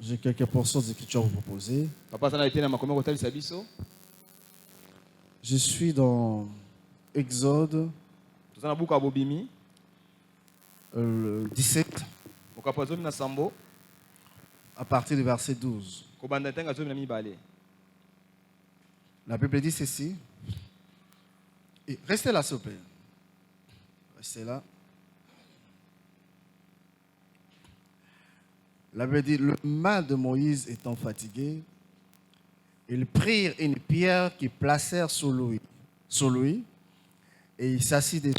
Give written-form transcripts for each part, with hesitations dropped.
J'ai quelques portions d'écriture à vous proposer. Je suis dans Exode 17 à partir du verset 12. La Bible dit ceci. Et restez là, s'il vous plaît. Restez là. La Bible dit, le main de Moïse étant fatigué, ils prirent une pierre qu'ils placèrent sur lui, et il s'assit dessus.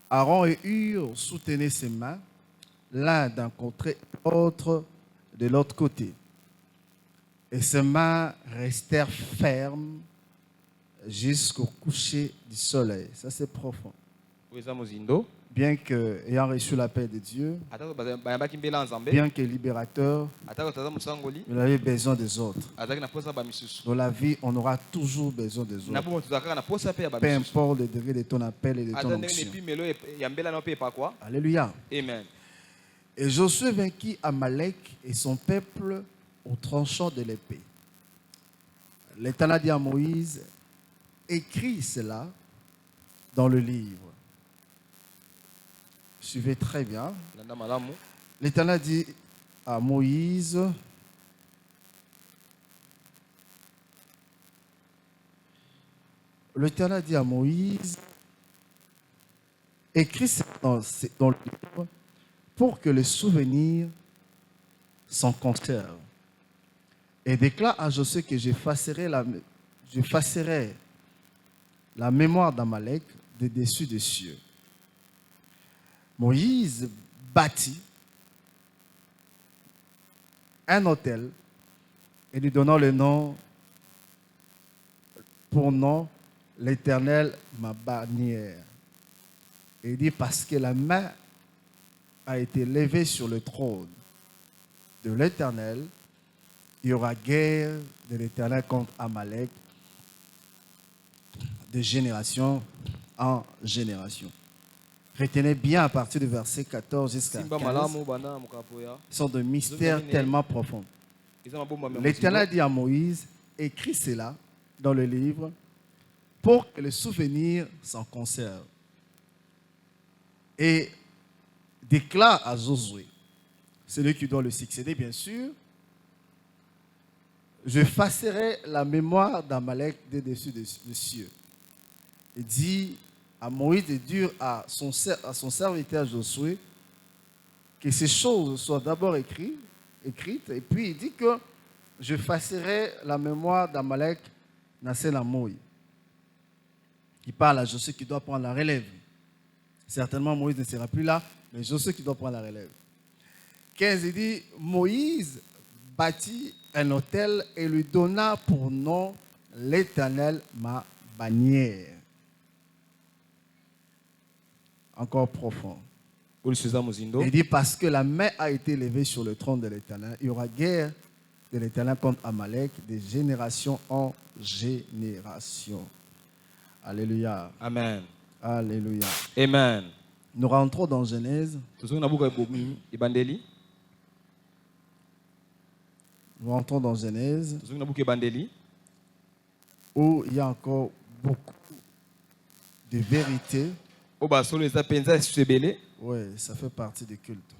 Aaron et Hur soutenaient ses mains, l'un d'un côté, l'autre de l'autre côté. Et ses mains restèrent fermes jusqu'au coucher du soleil. Ça, c'est profond. Bien que, ayant reçu la paix de Dieu, bien que libérateur, il avait besoin des autres. Dans la vie, on aura toujours besoin des autres. Peu importe le degré de ton appel et de ton onction. Alléluia. Amen. Et Josué vainquit Amalek et son peuple au tranchant de l'épée. L'Éternel dit à Moïse, écris cela dans le livre. Suivez très bien. L'Éternel dit à Moïse, écris cela dans le livre pour que les souvenirs s'en conservent. Et déclare à Josué que j'effacerai la mémoire d'Amalek de dessus des cieux. Moïse bâtit un autel et lui donnant le nom pour nom l'Éternel ma bannière. Et il dit parce que la main a été levée sur le trône de l'Éternel, il y aura guerre de l'Éternel contre Amalek de génération en génération. Retenez bien à partir du verset 14 jusqu'à 15. Ce sont des mystères tellement profonds. L'Éternel dit à Moïse, écris cela dans le livre pour que le souvenir s'en conserve. Et déclare à Josué, celui qui doit le succéder bien sûr, je effacerai la mémoire d'Amalek des dessus des cieux. Il dit à Moïse de dire à son serviteur Josué que ces choses soient d'abord écrites, et puis il dit que je effacerai la mémoire d'Amalek Nassel Moïse. Il parle à Josué qui doit prendre la relève. Certainement Moïse ne sera plus là, mais Josué qui doit prendre la relève. 15, il dit, Moïse bâtit un autel et lui donna pour nom l'Éternel ma bannière. Encore profond. Il dit parce que la main a été levée sur le trône de l'Éternel, il y aura guerre de l'Éternel contre Amalek de génération en génération. Alléluia. Amen. Alléluia. Amen. Nous rentrons dans Genèse. Nous rentrons dans Genèse où il y a encore beaucoup de vérités. Oui, ça fait partie du culte.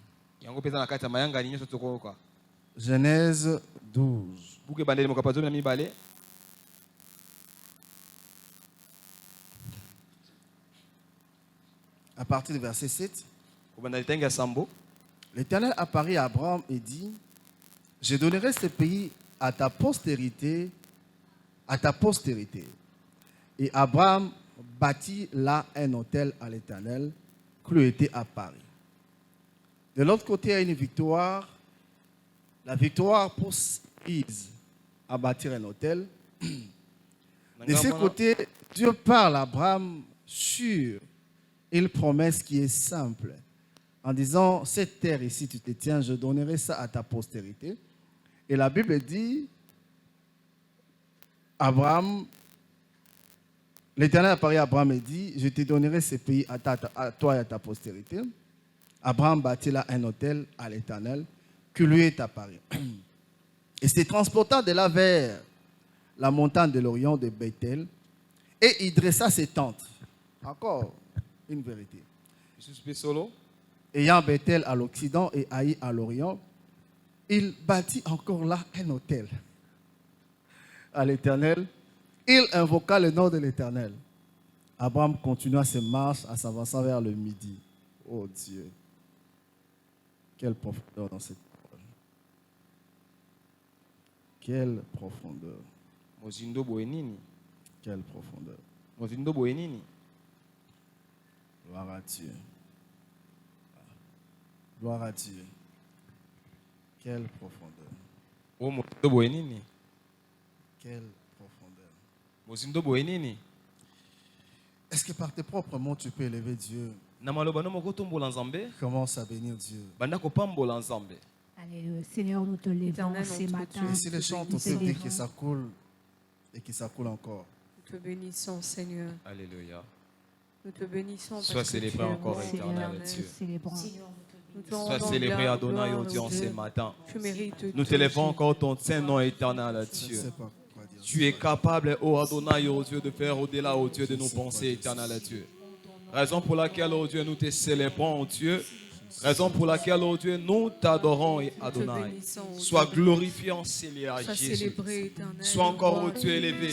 Genèse 12. À partir du verset 7. L'Éternel apparut à Abraham et dit, je donnerai ce pays à ta postérité, Et Abraham bâtit là un autel à l'Éternel qui lui était apparu. De l'autre côté, il y a une victoire. La victoire pousse Moïse à bâtir un autel. De ce côté, Dieu parle à Abraham sur une promesse qui est simple. En disant, cette terre ici, tu te tiens, je donnerai ça à ta postérité. Et la Bible dit, l'Éternel apparaît à Abraham et dit, je te donnerai ce pays à toi et à ta postérité. Abraham bâtit là un autel à l'Éternel qui lui est apparu. Et se transporta de là vers la montagne de l'Orient de Bethel, et il dressa ses tentes. Encore une vérité. Ayant Bethel à l'Occident et Haï à l'Orient, il bâtit encore là un hôtel à l'Éternel. Il invoqua le nom de l'Éternel. Abraham continua ses marches en s'avançant vers le midi. Oh Dieu, quelle profondeur dans cette parole. Quelle profondeur. Quelle profondeur. Gloire à Dieu. Gloire à Dieu. Quelle profondeur. Quelle profondeur. Est-ce que par tes propres mots tu peux élever Dieu? Commence à bénir Dieu. Alléluia. Seigneur, nous te levons ce matin. Et si les chants on peut dire que ça coule et que ça coule encore. Nous te bénissons, Seigneur. Alléluia. Nous te bénissons. Sois célébré encore, éternel Dieu. Sois célébré, Adonai, au Dieu, en ce matin. Nous t'élèvons encore ton saint nom éternel, Dieu. Tu es capable, ô Adonai, ô Dieu, de faire au-delà, ô Dieu, de nos pensées éternelles, Dieu. Raison pour laquelle, ô Dieu, nous te célébrons, ô Dieu. Raison pour laquelle, ô Dieu, nous t'adorons, Adonai. Sois glorifié en Seigneur Jésus. Sois encore, ô Dieu, élevé.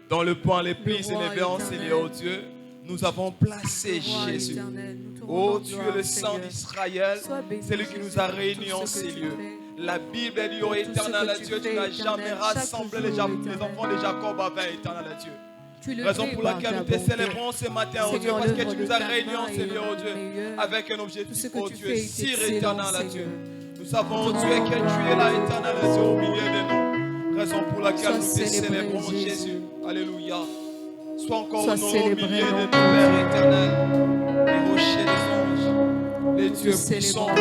Dans le point les plis élevés en Seigneur, ô Dieu, nous avons placé Jésus. Ô Dieu, le sang d'Israël, c'est lui qui nous a réunis en ces lieux. La Bible dit, ô éternel Dieu, tu n'as jamais rassemblé les enfants de Jacob avec éternel Dieu. Raison pour laquelle nous te célébrons ce matin, oh Dieu, parce que tu nous as réunis en ces lieux, oh Dieu, avec un objectif, oh Dieu, si éternel Dieu. Nous savons, oh Dieu, que tu es là, éternel Dieu, au milieu de nous. Raison pour laquelle nous te célébrons, Jésus. Alléluia. Sois encore honoré au milieu de nous, Père éternel. Les rochers des anges, les dieux puissants.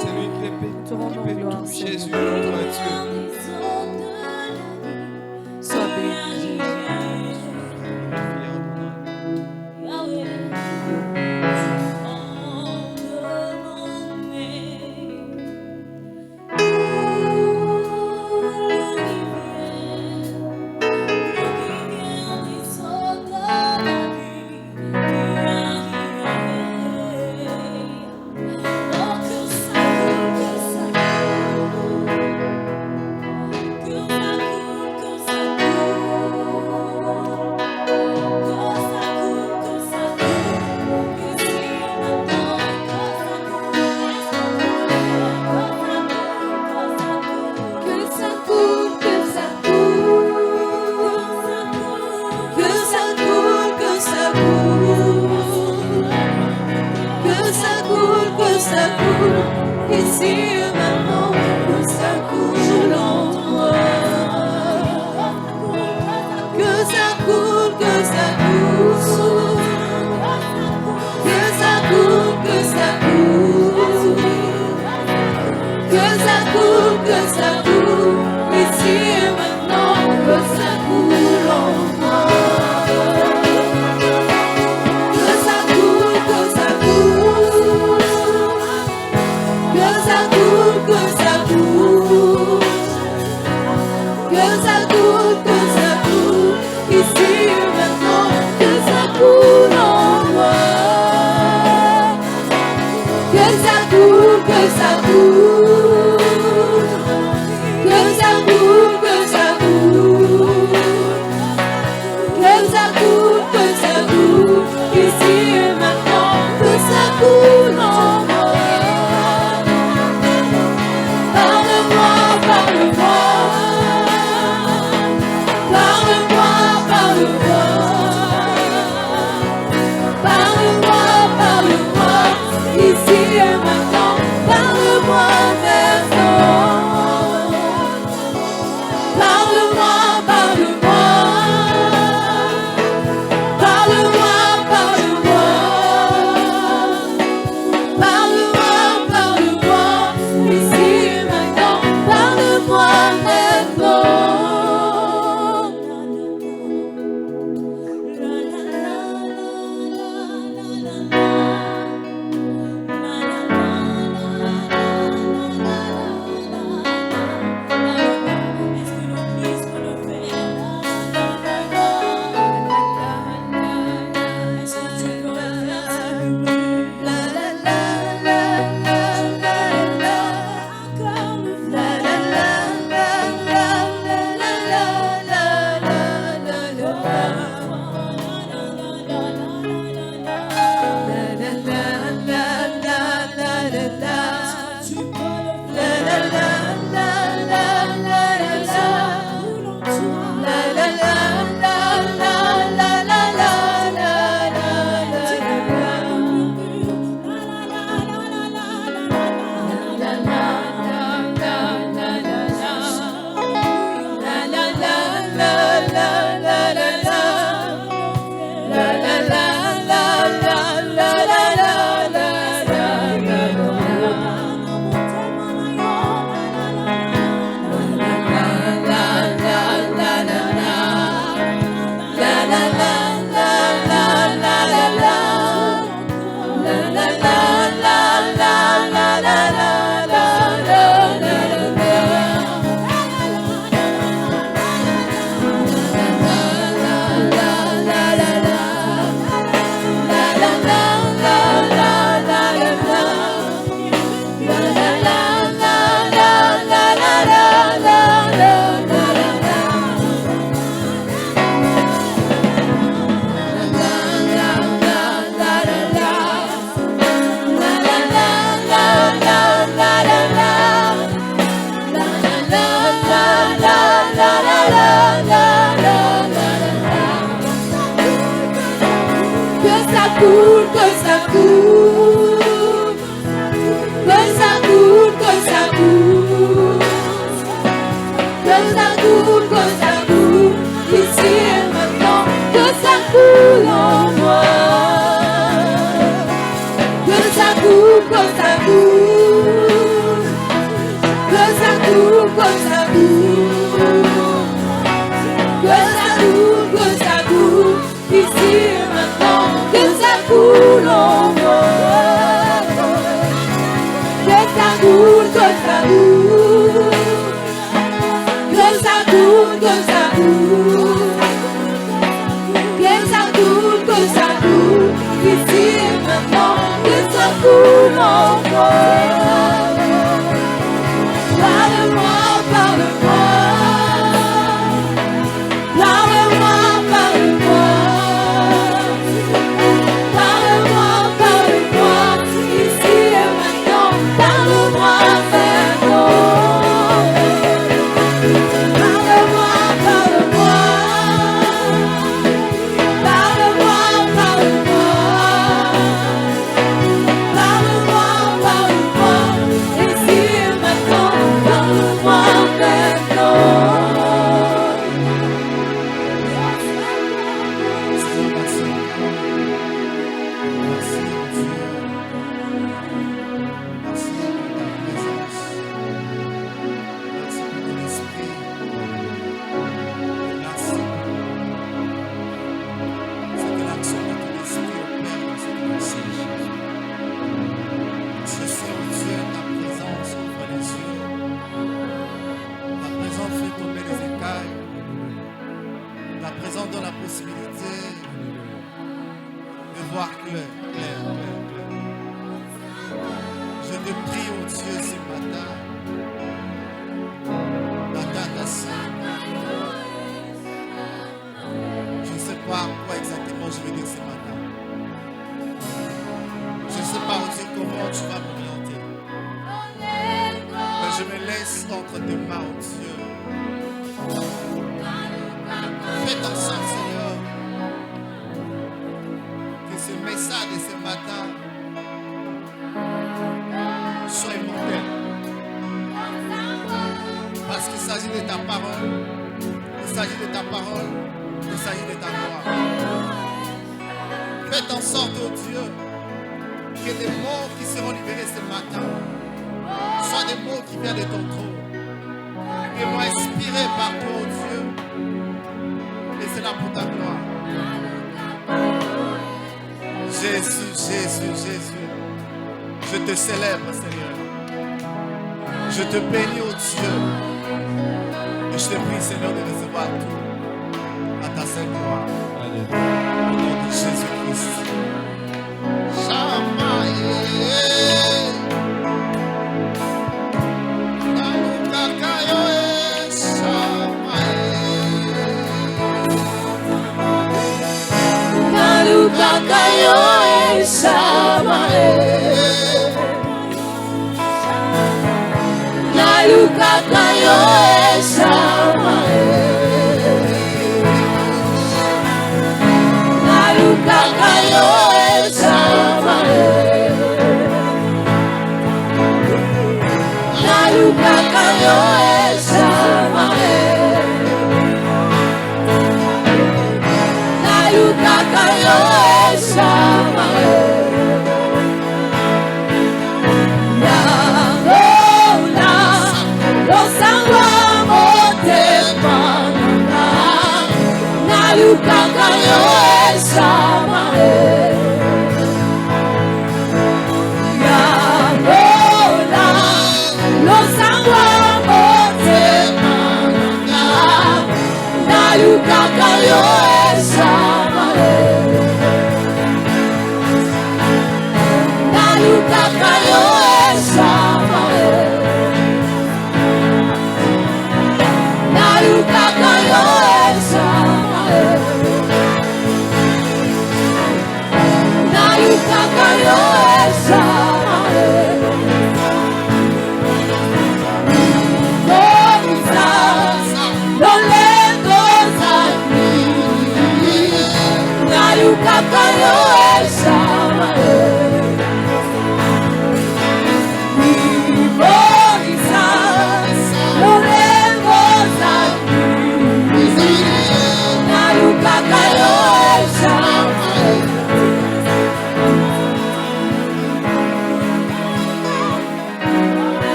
C'est lui qui peut tout, Jésus, notre Dieu. Sois béni.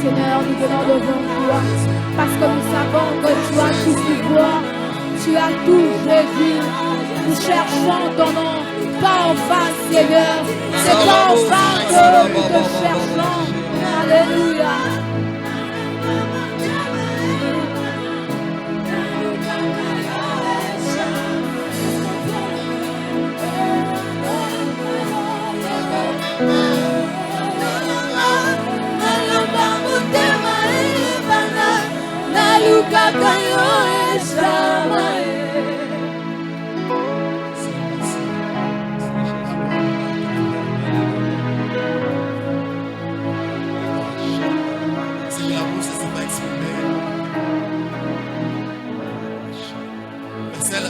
Seigneur, nous venons devant toi, parce que nous savons que tu as tout pouvoir, tu as tout, Jésus. Nous cherchons ton nom, pas en vain, Seigneur. C'est pas en vain que nous te cherchons. Alléluia.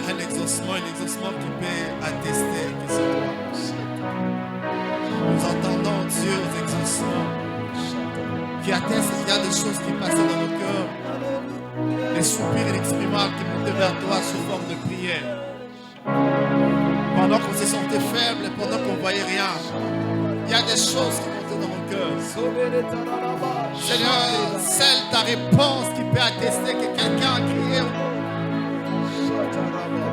Un exaucement qui peut attester que c'est toi. Nous entendons Dieu aux exaucements qui attestent qu'il y a des choses qui passent dans nos cœurs, des soupirs inexprimables qui montent vers toi sous forme de prière. Pendant qu'on se sentait faible, pendant qu'on ne voyait rien, il y a des choses qui montent dans mon cœur. Seigneur, celle ta réponse qui peut attester que quelqu'un a crié.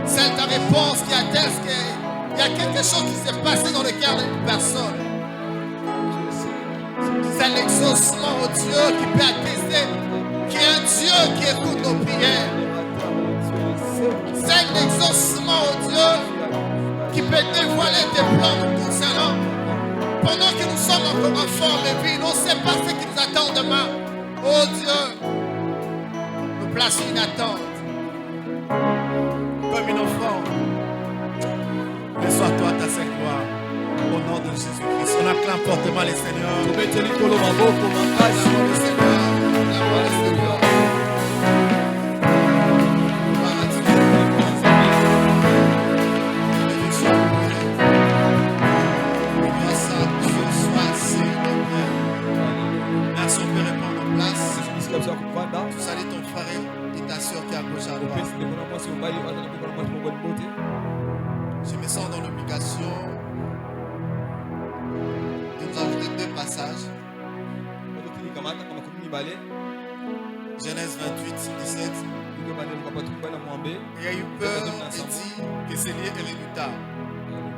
C'est ta réponse qui atteste qu'il y a quelque chose qui s'est passé dans le cœur d'une personne. C'est l'exaucement au Dieu qui peut attester qu'il y a un Dieu qui écoute nos prières. C'est l'exaucement au Dieu qui peut dévoiler tes plans nous concernant. Pendant que nous sommes encore enfants de vie, on ne sait pas ce qui nous attend demain. Oh Dieu, nous place une attente. Comme une enfant, reçois-toi ta sainte gloire au nom de Jésus-Christ. On acclame fortement les Seigneurs. Le Seigneur, la voix du Seigneur. Grâce à Dieu, sois Seigneur. Merci, on peut répondre en place. Tu salues ton frère et ta soeur qui est à gauche à droite. Je me sens dans l'obligation de nous ajouter 2 passages. Genèse 28, 17. Il y a eu peur et dit que c'est lié héréditaire.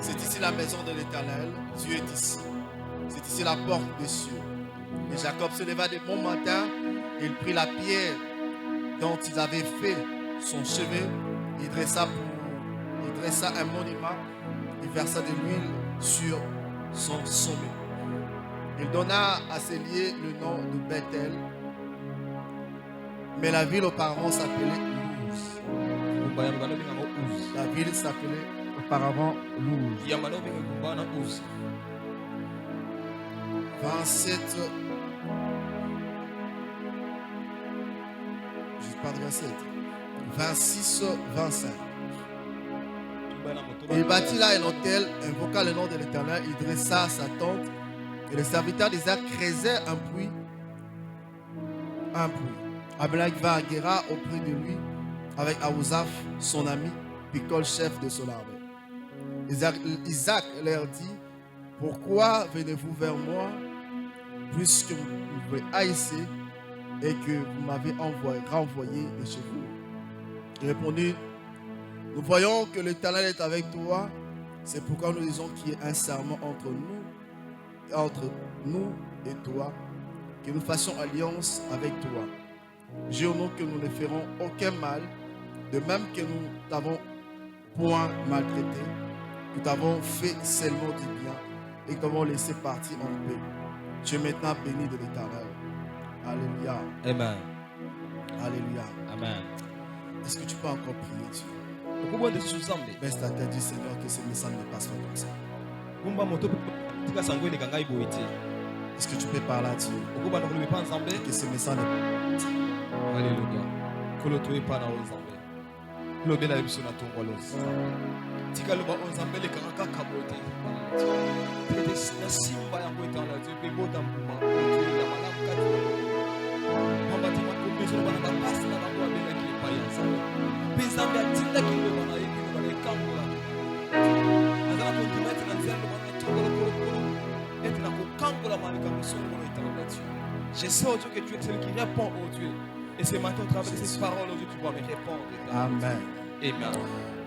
C'est ici la maison de l'Éternel. Dieu est ici. C'est ici la porte des cieux. Et Jacob se leva de bon matin et il prit la pierre dont ils avaient fait son chevet. Il dressa un monument. Il versa de l'huile sur son sommet. Il donna à ces lieux le nom de Bethel. Mais la ville auparavant s'appelait Luz. La ville s'appelait auparavant Luz. 27. Je parle de 27. 26, 25. Il bâtit là un autel, invoqua le nom de l'Éternel, il dressa sa tente, et le serviteur d'Isaac creusait un puits. Abimelech va à Guéra auprès de lui, avec Ahuzaph, son ami, Picol, chef de son armée. Isaac leur dit: pourquoi venez-vous vers moi, puisque vous me haïssez et que vous m'avez renvoyé de chez vous? Il répondit: nous voyons que l'Éternel est avec toi, c'est pourquoi nous disons qu'il y ait un serment entre nous et toi, que nous fassions alliance avec toi. Jure-nous que nous ne ferons aucun mal, de même que nous t'avons point maltraité, que nous t'avons fait seulement du bien et que nous t'avons laissé partir en paix. Tu es maintenant béni de l'Éternel. Alléluia. Amen. Alléluia. Amen. Est-ce que tu peux encore prier Dieu? Baisse ta tête, dis Seigneur, que ce message ne passe pas comme ça. Est-ce que tu peux parler à Dieu? Que ce message ne passe pas. Alléluia. Amen. Je sais, oh Dieu, que tu es celui qui répond, oh Dieu. Et ce matin, au travers de ces paroles, oh Dieu, tu vas me répondre. Amen. Amen.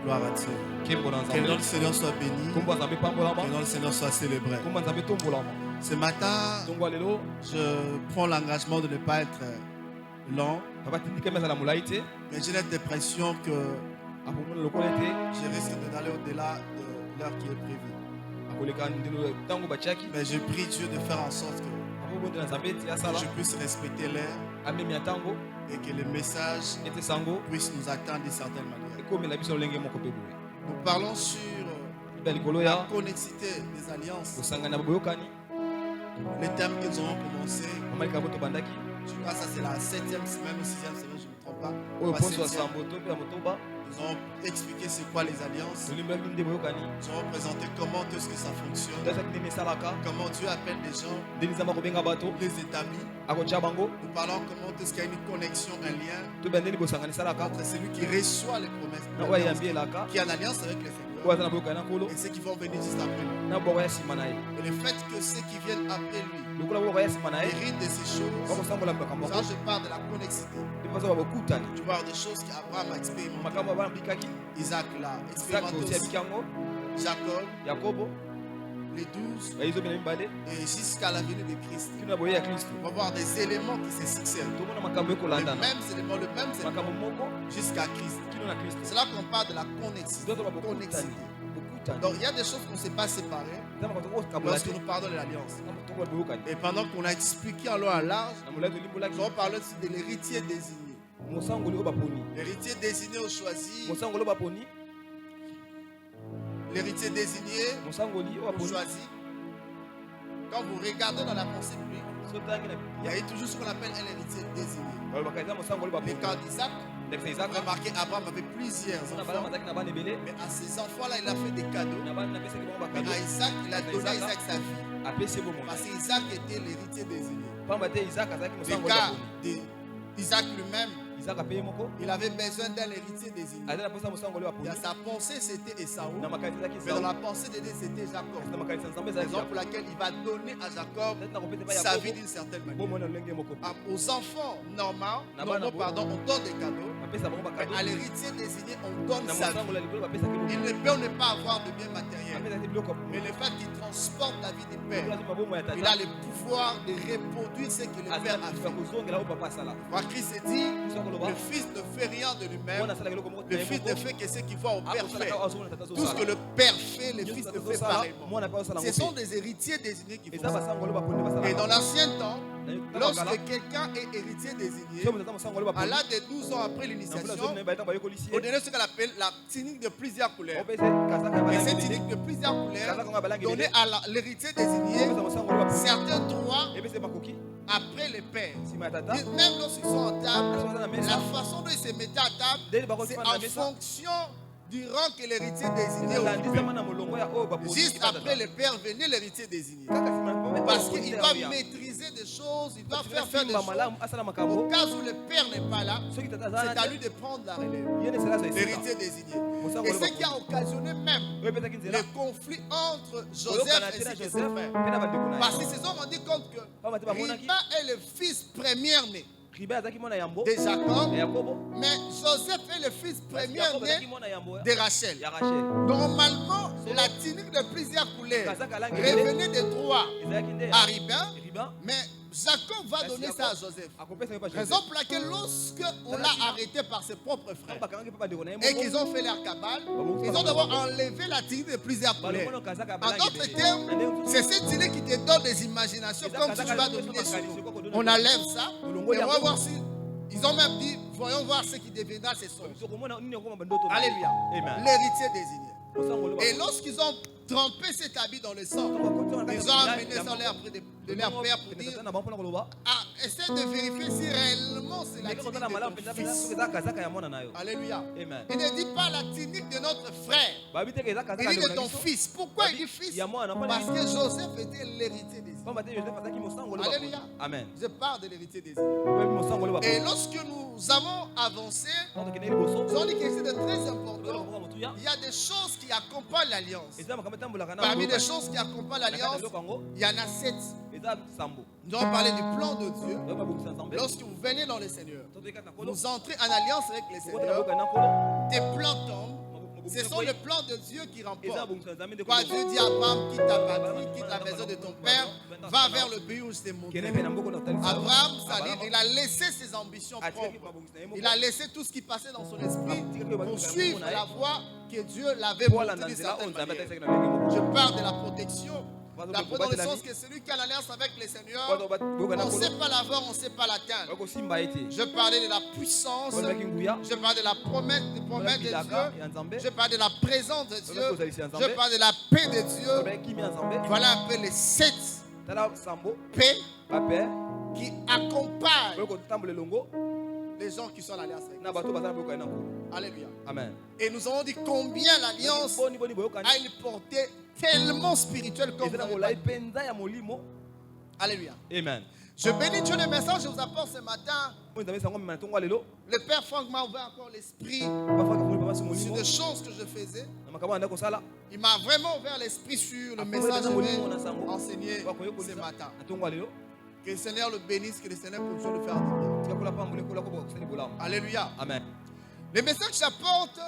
Gloire à Dieu. Que le nom du Seigneur soit béni. Que le nom du Seigneur soit célébré. Ce matin, je prends l'engagement de ne pas être long. Mais j'ai l'impression que je risque d'aller au-delà de l'heure qui est prévue. Mais je prie Dieu de faire en sorte que je puisse respecter l'heure et que le message puisse nous atteindre d'une certaine manière. Nous parlons sur la connexité des alliances. Les thèmes qu'ils ont commencé, je crois que ça c'est la 7e semaine ou 6e semaine, je ne me trompe pas. Ils ont expliqué c'est quoi les alliances. Ils ont représenté comment est-ce que ça fonctionne. Comment Dieu appelle les gens, les établit. Nous parlons comment est-ce qu'il y a une connexion, un lien entre celui qui reçoit les promesses, qui a une alliance avec les Seigneurs et ceux qui vont venir juste après lui. Et le fait que ceux qui viennent après lui héritent de ces choses, quand je parle de la connexité, tu parles des choses qu'Abraham a expérimentées. Isaac l'a expérimenté aussi. Jacob, les 12 et jusqu'à la venue de Christ. On va voir des éléments qui se succèdent. Le même élément jusqu'à Christ. C'est là qu'on parle de la connexité. Donc il y a des choses qu'on ne sait pas séparer lorsque nous parlons de l'alliance. Et pendant qu'on a expliqué en long et en large, nous allons parler aussi de l'héritier désigné. L'héritier désigné au choisi. L'héritier désigné ou choisi. Quand vous regardez dans la pensée publique, il y a toujours ce qu'on appelle un héritier désigné. Les cas d'Isaac, vous remarquez, Abraham avait plusieurs enfants. Mais à ces enfants-là, il a fait des cadeaux. Mais à Isaac, il a donné à Isaac sa vie. Parce qu'Isaac était l'héritier désigné. Le cas d'Isaac lui-même, il avait besoin d'un héritier désigné. Sa pensée c'était Esaü, mais dans la pensée de Dieu c'était Jacob. Raison pour laquelle il va donner à Jacob sa vie d'une certaine manière. Aux enfants normaux, on donne des cadeaux. À l'héritier désigné, on donne sa vie. Il ne peut ne pas avoir de biens matériels. Mais le fait qu'il transporte la vie du Père, il a le pouvoir de reproduire ce que le Père a fait. Christ dit, le Fils ne fait rien de lui-même. Le Fils ne fait que ce qu'il voit au Père faire. Tout ce que le Père fait, le Fils le fait pareillement. Ce sont des héritiers désignés qui font ça. Et dans l'ancien temps, lorsque quelqu'un est héritier désigné, à l'âge de 12 ans après l'initiation, on donnait ce qu'on appelle la tunique de plusieurs couleurs. Et cette tunique de plusieurs couleurs donnait à l'héritier désigné certains droits après les pères. Même lorsqu'ils sont en table, la façon dont ils se mettaient à table, c'est en fonction du rang que l'héritier désigné occupait. Juste après le père venait l'héritier désigné. Parce qu'il va maîtriser des choses, il va faire des choses. Au cas où le père n'est pas là, c'est à lui de prendre la relève. L'héritier désigné. Et ce qui a occasionné même le conflit entre Joseph et ses frères. Parce qu'ils se sont rendus compte que Riba est le fils premier-né de Jacob, mais Joseph est le fils premier-né de Rachel. Normalement, la tunique de plusieurs couleurs revenait de droit à Riba, mais Jacob va donner ça à Joseph. Raison pour laquelle lorsque on l'a arrêté par ses propres frères et qu'ils ont fait leur cabale, ils ont d'abord enlevé la tunique de plusieurs couleurs. En d'autres termes, c'est cette tunique qui te donne des imaginations comme si tu vas dominer sur nous. On enlève ça et on va voir si... Ils ont même dit, voyons voir ce qui deviendra ces songes. Alléluia. L'héritier désigné. Et lorsqu'ils ont trempé cet habit dans le sang, ils ont amené ça de leur père pour dire, essaie de vérifier si réellement c'est la tunique de ton fils. Alléluia. Amen. Il ne dit pas la tunique de notre frère. Il dit de ton fils. Pourquoi il dit fils? Parce que Joseph était l'héritier des îles. Alléluia. Amen. Je parle de l'héritier des îles. Et lorsque nous avons avancé, nous avons dit que c'est très important. Il y a des choses qui accompagnent l'alliance. Parmi les choses qui accompagnent l'alliance, il y en a 7. Nous avons parlé du plan de Dieu. Lorsque vous venez dans le Seigneur, vous entrez en alliance avec le Seigneur, tes plans tombent. Ce sont les plans de Dieu qui remportent. Quand Dieu dit à Abraham, quitte ta patrie, quitte la maison de ton père, va vers le pays où je t'ai montré. Abraham, il a laissé ses ambitions propres. Il a laissé tout ce qui passait dans son esprit pour suivre la voie que Dieu l'avait montrée d'une certaine manière. Je parle de la protection. La preuve dans le sens que celui qui a l'alliance avec le Seigneur, on ne sait pas l'avoir, on ne sait pas l'atteindre. Je parlais de la puissance, je parlais de la promesse de Dieu, je parlais de la présence de Dieu, je parlais de la paix de Dieu. Voilà un peu les 7 paix qui accompagnent les gens qui sont en alliance avec nous. Alléluia. Amen. Et nous avons dit combien l'alliance a une portée tellement spirituelle comme vous avez dit. Alléluia. Amen. Je bénis Dieu le message que je vous apporte ce matin. Le Père Franck m'a ouvert encore l'esprit sur des choses que je faisais. Il m'a vraiment ouvert l'esprit sur le message que je vais enseigner ce matin. Que le Seigneur le bénisse, que le Seigneur continue de faire du bien. Alléluia. Amen. Le message que j'apporte,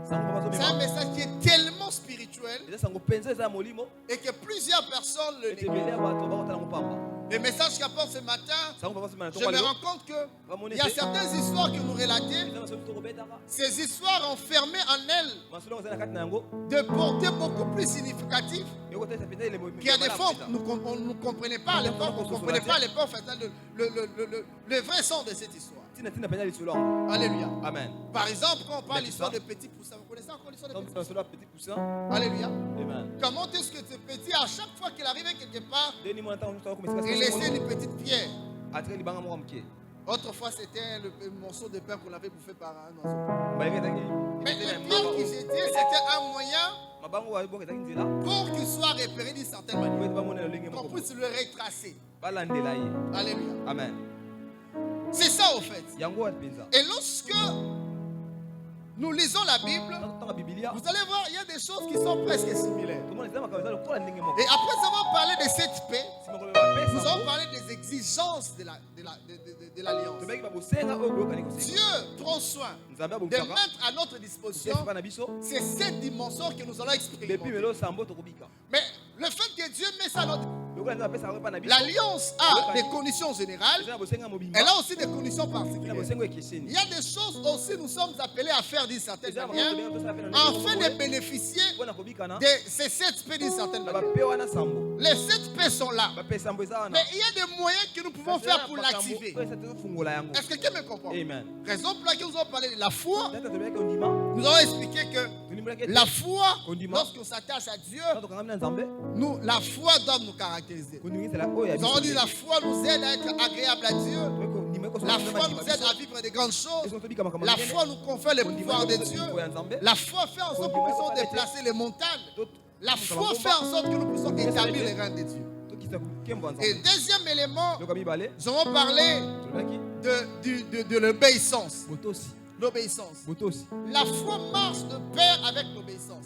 c'est un message qui est tellement spirituel et que plusieurs personnes le négligent. Le message qu'il apporte ce matin, je me rends compte qu'il y a certaines histoires que nous relatons, ces histoires enfermées en elles, de portée beaucoup plus significative, qui a des fois on ne comprenait pas à l'époque, on ne comprenait pas à l'époque le vrai sens de cette histoire. Alléluia. Amen. Par exemple, quand on parle de l'histoire de Petit Poussin, vous connaissez encore l'histoire de Petit Poussin? Alléluia. Amen. Comment est-ce que ce petit, à chaque fois qu'il arrivait quelque part, il laissait une petite pierre? Autrefois, c'était le morceau de pain qu'on avait bouffé par un oiseau. Mais les pierres qu'il jetait, c'était un moyen pour qu'il soit repéré d'une certaine manière, qu'on puisse le retracer. Alléluia. Amen. C'est ça au fait. Et lorsque nous lisons la Bible, vous allez voir, il y a des choses qui sont presque similaires. Et après avoir parlé de cette paix, nous allons parler des exigences de l'alliance. Dieu prend soin de mettre à notre disposition ces 7 dimensions que nous allons expérimenter. Mais le fait que Dieu met ça à notre l'alliance a des conditions générales, elle a aussi des conditions particulières. Il y a des choses aussi nous sommes appelés à faire d'une certaine manière, afin de bénéficier de ces 7 paix d'une certaine manière. Les 7 paix sont là, mais il y a des moyens que nous pouvons faire pour l'activer. Est-ce que quelqu'un me comprend? Raison pour laquelle nous avons parlé de la foi. Nous avons expliqué que la foi, lorsqu'on s'attache à Dieu, la foi doit nous caractériser. Nous avons dit que la foi nous aide à être agréable à Dieu. La foi nous aide à vivre des grandes choses. La foi nous confère le pouvoir de Dieu. La foi fait en sorte que nous puissions déplacer les montagnes. La foi fait en sorte que nous puissions établir les reins de Dieu. Et deuxième élément, nous avons parlé de l'obéissance. L'obéissance. La foi marche de pair avec l'obéissance.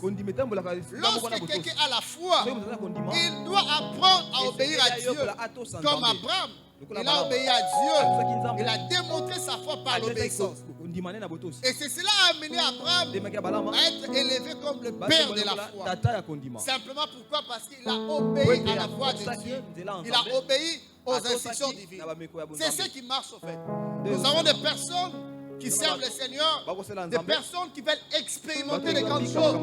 Lorsque quelqu'un a la foi, il doit apprendre à obéir à Dieu. Comme Abraham, il a obéi à Dieu. Il a démontré sa foi par l'obéissance. Et c'est cela a amené Abraham à être élevé comme le père de la foi. Simplement pourquoi? Parce qu'il a obéi à la voix de Dieu. Il a obéi aux instructions divines. C'est ce qui marche au fait. Nous avons des personnes qui servent le Seigneur, des personnes qui veulent expérimenter les grandes choses.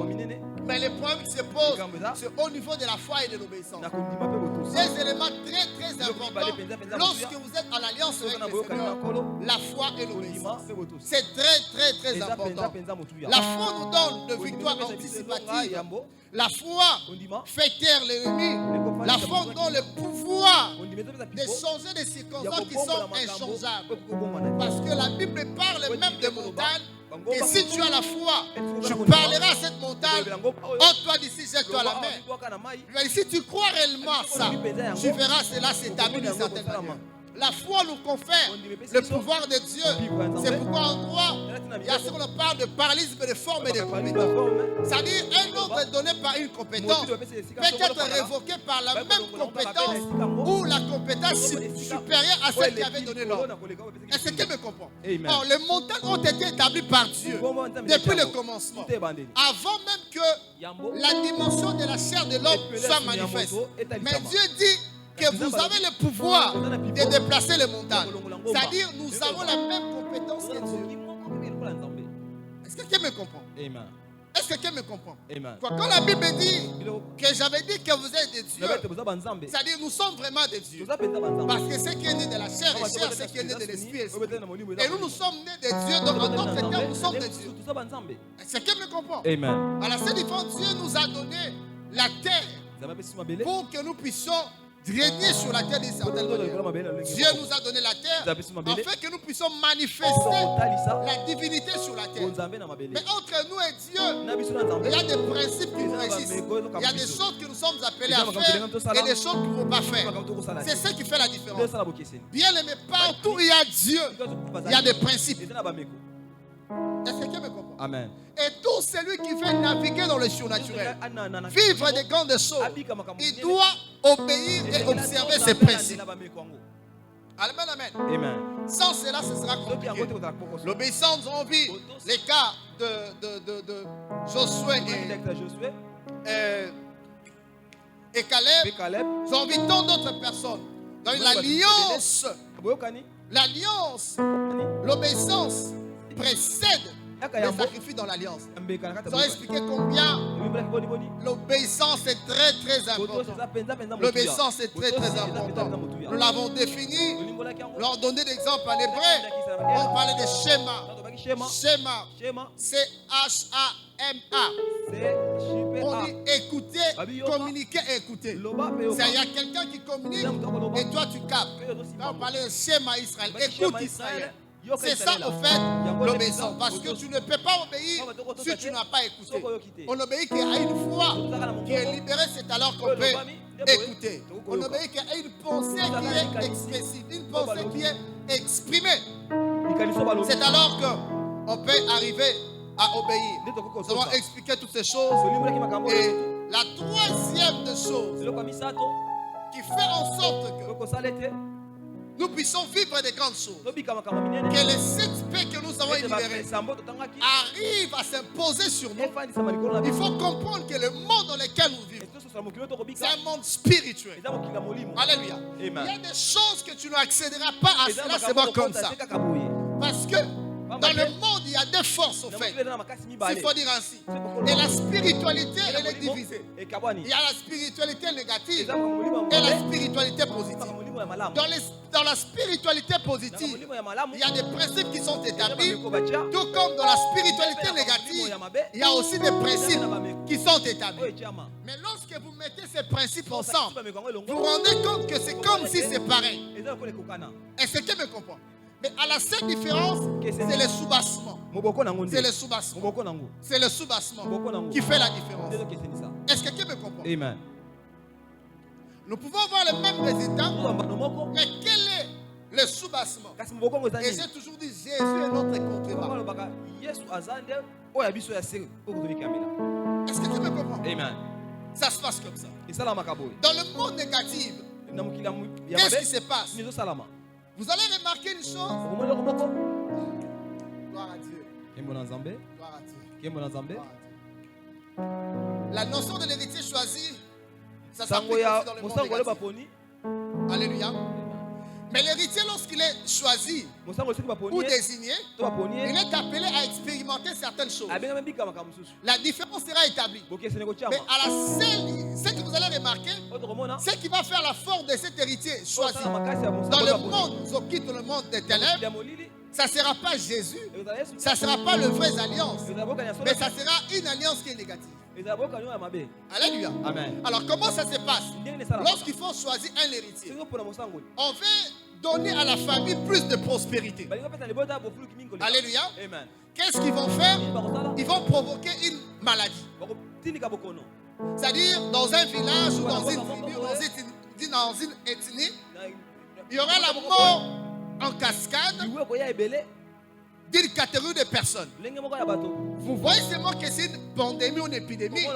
Mais le problème qui se pose, c'est au niveau de la foi et de l'obéissance. Des éléments très très importants lorsque vous êtes en alliance avec le Seigneur, la foi et l'obéissance. C'est très très très important. La foi nous donne de victoire anticipative. La foi fait taire l'ennemi. La foi nous donne le pouvoir changer des circonstances qui sont inchangeables. Parce que la Bible parle même de montagnes. Et si tu as la foi, tu parleras à cette montagne. Oh, toi d'ici, jette-toi à la mer. Mais si tu crois réellement à ça, tu verras cela s'établir d'une certaine manière. La foi nous confère le pouvoir de Dieu. C'est pourquoi en droit, il y a ce qu'on parle de paralysme de forme et de compétence. C'est-à-dire un ordre donné par une compétence peut être révoqué par la même compétence ou la compétence supérieure à celle qui avait donné l'ordre. Est-ce que tu me comprends? Or, les montagnes ont été établies par Dieu depuis le commencement. Avant même que la dimension de la chair de l'homme soit manifeste. Mais Dieu dit que vous avez le pouvoir de déplacer les montagnes. C'est-à-dire, nous avons la même compétence que Dieu. Est-ce que quelqu'un me comprend? Est-ce que quelqu'un me comprend? Quand la Bible dit que j'avais dit que vous êtes des dieux, c'est-à-dire nous sommes vraiment des dieux. Parce que ce qui est né de la chair est chair, ce qui est né de l'esprit est esprit. Et nous sommes nés des dieux, donc en d'autres termes, nous sommes des dieux. Est-ce que quelqu'un me comprend? Alors, cette différence, Dieu nous a donné la terre pour que nous puissions régner sur la terre d'une certaine manière. Dieu nous a donné la terre afin que nous puissions manifester la divinité sur la terre. Mais entre nous et Dieu, il y a des principes qui nous régissent. Il y a des choses que nous sommes appelés à faire et des choses qu'il ne faut pas faire. C'est ça qui fait la différence. Bien aimé, partout où il y a Dieu, il y a des principes. Est-ce que quelqu'un me comprend? Amen. Et tout celui qui veut naviguer dans le surnaturel, vivre des grandes choses, il doit obéir et observer ses principes. Amen, amen. Sans cela, ce sera compliqué. L'obéissance, on vit les cas de Josué et Caleb. J'en vis tant d'autres personnes. Dans l'alliance, l'obéissance précède les sacrifices dans l'alliance. Ils ont expliqué combien l'obéissance est très très importante. L'obéissance est très très importante. Nous l'avons défini. Nous avons donné des exemples en hébreu. On parlait de schéma. Schéma. C-H-A-M-A. On dit écouter, communiquer et écouter. C'est-à-dire il y a quelqu'un qui communique et toi tu captes. Là on parlait de schéma Israël. Écoute Israël. C'est ça au fait l'obéissance. Parce que tu ne peux pas obéir si tu n'as pas écouté. On obéit qu'à une foi qui est libérée, c'est alors qu'on peut écouter. On obéit qu'à une pensée qui est expressive, une pensée qui est exprimée. C'est alors qu'on peut arriver à obéir. Nous allons expliquer toutes ces choses. Et la troisième des choses qui fait en sorte que nous puissions vivre des grandes choses, que les 7 paix que nous avons libérés arrivent à s'imposer sur nous. Il faut comprendre que le monde dans lequel nous vivons, c'est un monde spirituel. Alléluia. Il y a des choses que tu n'accéderas pas à cela seulement comme ça. Parce que dans le monde, il y a deux forces au fait. Il faut dire ainsi. Et la spiritualité, elle est divisée. Il y a la spiritualité négative et la spiritualité positive. Dans la spiritualité positive, il y a des principes qui sont établis. Tout comme dans la spiritualité négative, il y a aussi des principes qui sont établis. Mais lorsque vous mettez ces principes ensemble, vous vous rendez compte que c'est comme si c'est pareil. Est-ce que tu me comprends? Mais à la seule différence, c'est le soubassement. C'est le soubassement. C'est le soubassement qui fait la différence. Est-ce que tu me comprends? Amen. Nous pouvons avoir le même résultat, mais quel est le soubassement? Et j'ai toujours dit, Jésus est notre contre-bas. Est-ce que tu me comprends? Amen. Ça se passe comme ça. Dans le monde négatif, qu'est-ce qui se passe? Vous allez remarquer une chose. Gloire à Dieu. Gloire à Dieu. La notion de l'héritier choisi, ça s'applique aussi dans le monde négatif. Alléluia. Mais l'héritier, lorsqu'il est choisi ou désigné, il est appelé à expérimenter certaines choses. La différence sera établie. Mais à la seule, ce que vous allez remarquer, ce qui va faire la force de cet héritier choisi dans le monde, dans le monde des ténèbres, Ça ne sera pas Jésus. Ça ne sera pas le vrai alliance. Mais ça sera une alliance qui est négative. Alléluia. Amen. Alors comment ça se passe? Lorsqu'il faut choisir un héritier, on veut donner à la famille plus de prospérité. Alléluia. Amen. Qu'est-ce qu'ils vont faire? Ils vont provoquer une maladie. C'est-à-dire dans un village ou dans une tribu ou dans une ethnie, il y aura la mort en cascade d'une catégorie de personnes. Vous voyez seulement que c'est une pandémie ou une épidémie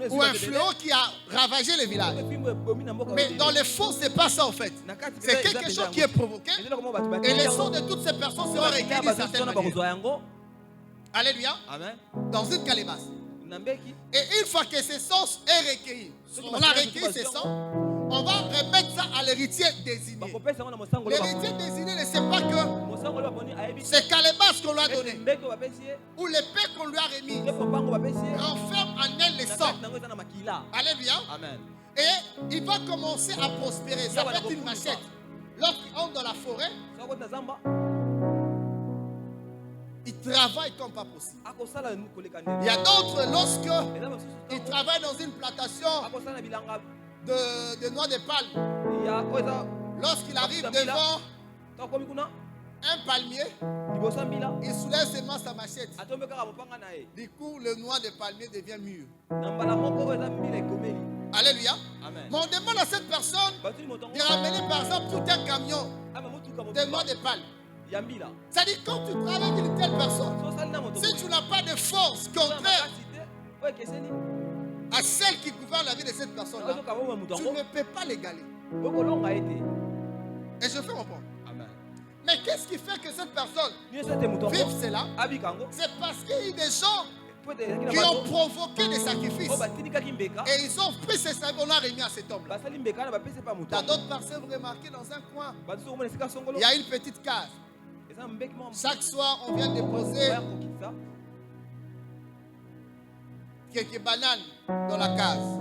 ou un fléau qui a ravagé le village. Mais dans les faux, ce n'est pas ça en fait. C'est quelque chose qui est provoqué et les sons de toutes ces personnes seront recueillis d'une certaine manière. Alléluia. Amen. Dans une calebasse. Et une fois que ces sons est recueilli, on a recueilli ces sons, on va remettre ça à l'héritier désigné. L'héritier désigné ne sait pas que c'est calebasse qu'on lui a donné ou l'épée qu'on lui a remise renferme en elle les sangs. Alléluia. Amen. Et il va commencer à prospérer. Ça va être une machette. Lorsqu'il entre dans la forêt, il travaille comme pas possible. Il y a d'autres, lorsqu'ils travaillent dans une plantation de noix de palme, lorsqu'il arrive devant un palmier, il soulève seulement sa machette. Du coup, le noix de palmier devient mûr. Alléluia. Amen. Mais on demande à cette personne de ramener par exemple tout un camion de noix de palme. C'est-à-dire quand tu travailles avec une telle personne, si tu n'as pas de force contraire à celle qui gouverne la vie de cette personne-là, tu ne peux pas l'égaler. Et je fais mon point. Amen. Mais qu'est-ce qui fait que cette personne vive cela? C'est parce qu'il y a des gens qui ont provoqué des sacrifices. Et ils ont pris ces sacrifices, on a remis à cet homme-là. Dans d'autres personnes, vous remarquez dans un coin, il y a une petite case. Chaque soir, on vient déposer quelques bananes dans la case.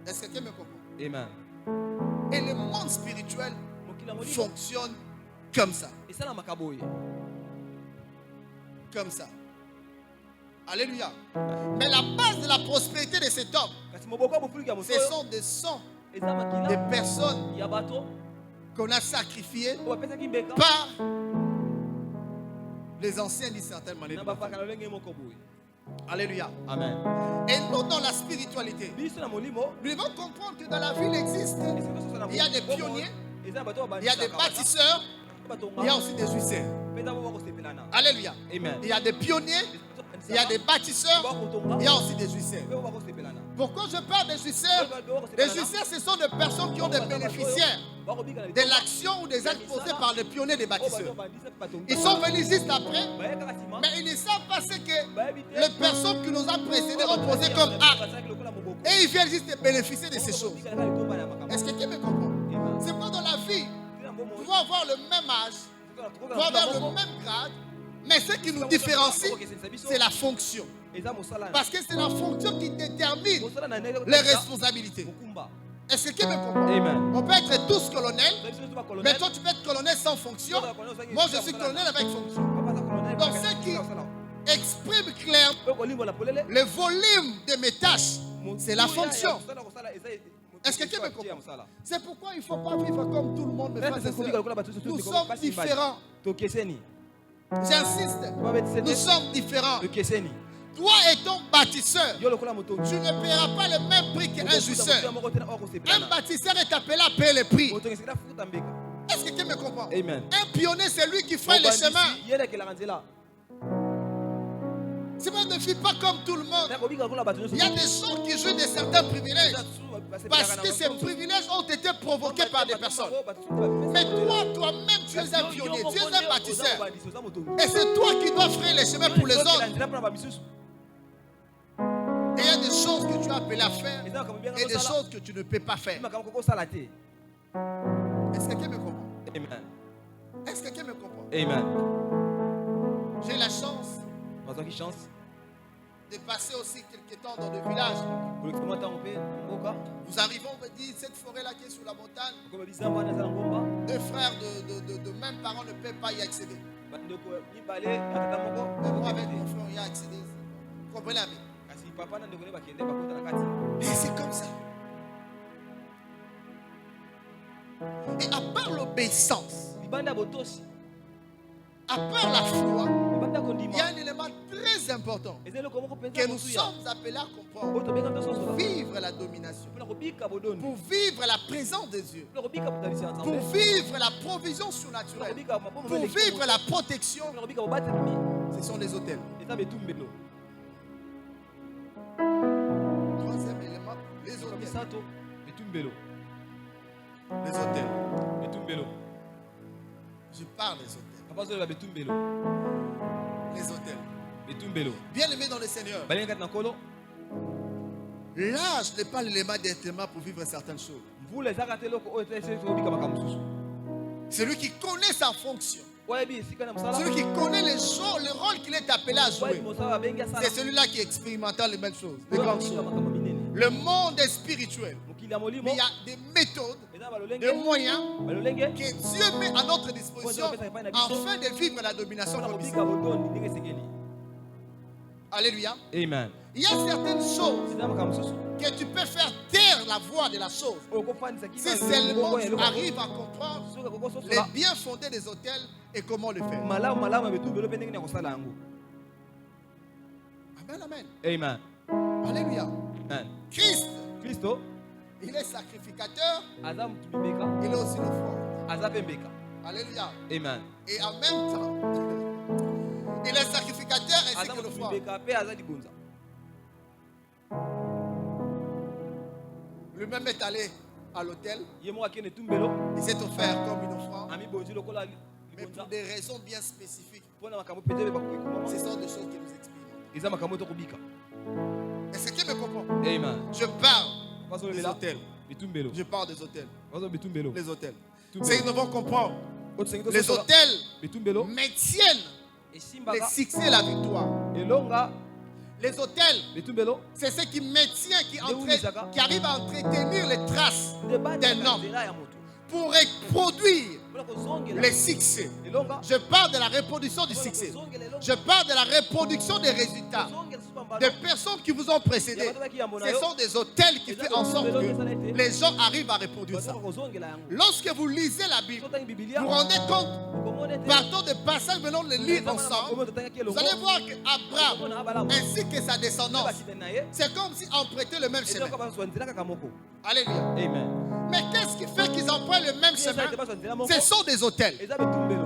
Est-ce que quelqu'un me comprend? Amen. Et le monde spirituel fonctionne comme ça. Comme ça. Alléluia. Mais la base de la prospérité de cet homme, ce sont des sons des personnes qu'on a sacrifiées par les anciens d'une certaine manière. Alléluia. Amen. Et nous, dans la spiritualité, nous devons comprendre que dans la ville existe, il y a des pionniers, il y a des bâtisseurs, il y a aussi des huissiers. Alléluia. Amen. Il y a des pionniers, il y a des bâtisseurs, il y a aussi des huissiers. Pourquoi je parle des huissiers? Les huissiers, ce sont des personnes qui ont des bénéficiaires de l'action ou des actes posés par les pionniers des bâtisseurs. Ils sont venus juste après, mais ils ne savent pas ce que les personnes qui nous ont précédés ont posé comme acte. Et ils viennent juste bénéficier de ces choses. Est-ce que quelqu'un me comprend? C'est pas dans la vie. Nous pouvons avoir le même âge, nous pouvons avoir le même grade, mais ce qui nous différencie, c'est la fonction. Parce que c'est la fonction qui détermine les responsabilités. Est-ce que quelqu'un me comprend? Amen. On peut être tous colonels, mais toi tu peux être colonel sans fonction. Moi je suis colonel avec fonction. Donc ce qui exprime clairement le volume de mes tâches, c'est la fonction. Est-ce que quelqu'un me comprend? C'est pourquoi il ne faut pas vivre comme tout le monde. Nous sommes différents. J'insiste, nous sommes différents. Toi étant bâtisseur, tu ne paieras pas le même prix qu'un jouisseur. Un bâtisseur est appelé à payer le prix. Est-ce que quelqu'un me comprend? Amen. Un pionnier, c'est lui qui fait le chemin. C'est vrai, ne vis pas comme tout le monde. Il y a des gens qui jouent de certains privilèges parce que ces privilèges ont été provoqués par des personnes. Mais toi-même, tu es un pionnier, tu es un bâtisseur. Et c'est toi qui dois frayer les chemins pour les autres. Et il y a des choses que tu as appelé à faire et des choses que tu ne peux pas faire. Est-ce que quelqu'un me comprend? Amen. Est-ce que quelqu'un me comprend? Amen. J'ai la chance chance de passer aussi quelques temps dans le village. Nous arrivons, on me dit, cette forêt-là qui est sur la montagne, deux frères de même parents ne peuvent pas y accéder. Mais moi, avec mon frère, on y a accédé. Vous comprenez? Et c'est comme ça. Et à part l'obéissance, à part la foi, il y a un élément très important que nous sommes appelés à comprendre pour vivre la domination, pour vivre la présence de Dieu, pour vivre la provision surnaturelle, pour vivre la protection. Ce sont les autels. Troisième élément, les autels. Les hôtels. Je parle des hôtels. Les hôtels. Bien aimé dans le Seigneur. L'âge n'est pas l'élément d'élément pour vivre certaines choses. Celui qui connaît sa fonction, celui qui connaît le rôle qu'il est appelé à jouer, c'est celui-là qui expérimente les mêmes choses, les grandes choses. Le monde est spirituel. Mais il y a des méthodes, des moyens que Dieu met à notre disposition afin de vivre la domination comme ici. Alléluia. Amen. Il y a certaines choses que tu peux faire taire la voix de la chose. Si seulement tu arrives à comprendre les bien fondés des hôtels et comment le faire. Amen, amen. Amen. Alléluia. Amen. Christ, il est sacrificateur. Il est aussi l'offrande. Alléluia. Amen. Et en même temps, il est sacrificateur ainsi que l'offrande. Lui-même est allé à l'autel. Il s'est offert comme une offrande. Mais pour des raisons bien spécifiques. Ce sont des choses qui nous expérimentent. Est-ce que tu me comprends? Amen. Je parle des hôtels. Je parle des hôtels. Les hôtels. C'est que nous devons comprendre. Les hôtels maintiennent le succès et la victoire. Les hôtels, c'est ce qui maintient, qui arrive à entretenir les traces d'un homme pour reproduire le succès. Je parle de la reproduction du succès. Je parle de la reproduction des résultats des personnes qui vous ont précédé. Ce sont des hôtels qui font en sorte que les gens arrivent à reproduire ça. Lorsque vous lisez la Bible, vous vous rendez compte, partons de passages, venons les lire ensemble. Vous allez voir qu'Abraham ainsi que sa descendance, c'est comme si on prêtait le même chemin. Alléluia. Amen. Mais qu'est-ce qui fait qu'ils empruntent le même chemin? Ce sont des hôtels.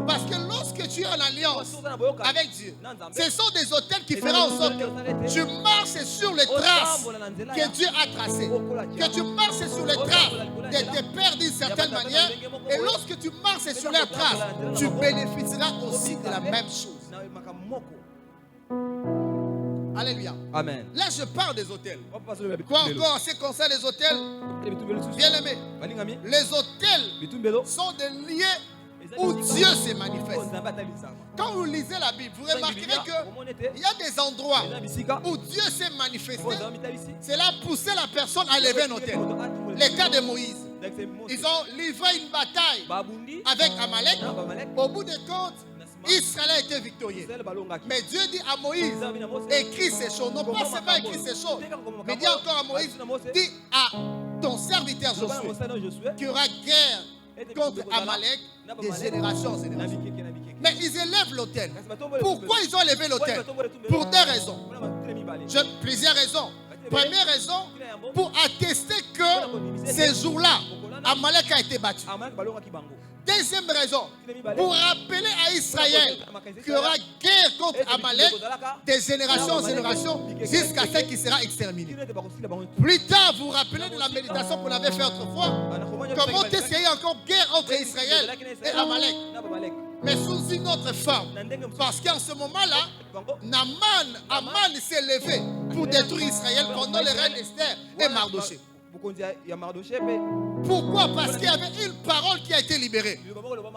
Parce que lorsque tu es en alliance avec Dieu, ce sont des hôtels qui feront en sorte que tu marches sur les traces que Dieu a tracées. Que tu marches sur les traces de tes pères d'une certaine manière. Et lorsque tu marches sur leurs traces, tu bénéficieras aussi de la même chose. Alléluia. Amen. Là, je parle des hôtels. Quoi encore en ce qui concerne les hôtels? Bien aimé, les hôtels sont des lieux où Dieu se manifeste. Quand vous lisez la Bible, vous remarquerez qu'il y a des endroits où Dieu s'est manifesté. Cela a poussé la personne à lever un hôtel. Le cas de Moïse. Ils ont livré une bataille avec Amalek. Au bout des comptes, Israël a été victorieux. Mais Dieu dit à Moïse, écris ces choses. Non pas seulement écris ces choses, mais dit encore à Moïse, dis à ton serviteur Josué qu'il y aura guerre contre Amalek de génération en génération. Mais ils élèvent l'autel. Pourquoi ils ont élevé l'autel? Pour deux raisons. Plusieurs raisons. Première raison, pour attester que ces jours-là, Amalek a été battu. Deuxième raison, pour rappeler à Israël qu'il y aura guerre contre Amalek de génération en génération jusqu'à ce qu'il sera exterminé. Plus tard, vous vous rappelez de la méditation qu'on avait fait autrefois. Comment est-ce qu'il y a encore guerre entre Israël et Amalek? Mais sous une autre forme. Parce qu'en ce moment-là, Aman s'est levé pour détruire Israël pendant les reines Esther et Mardoché. Pourquoi? Parce qu'il y avait une parole qui a été libérée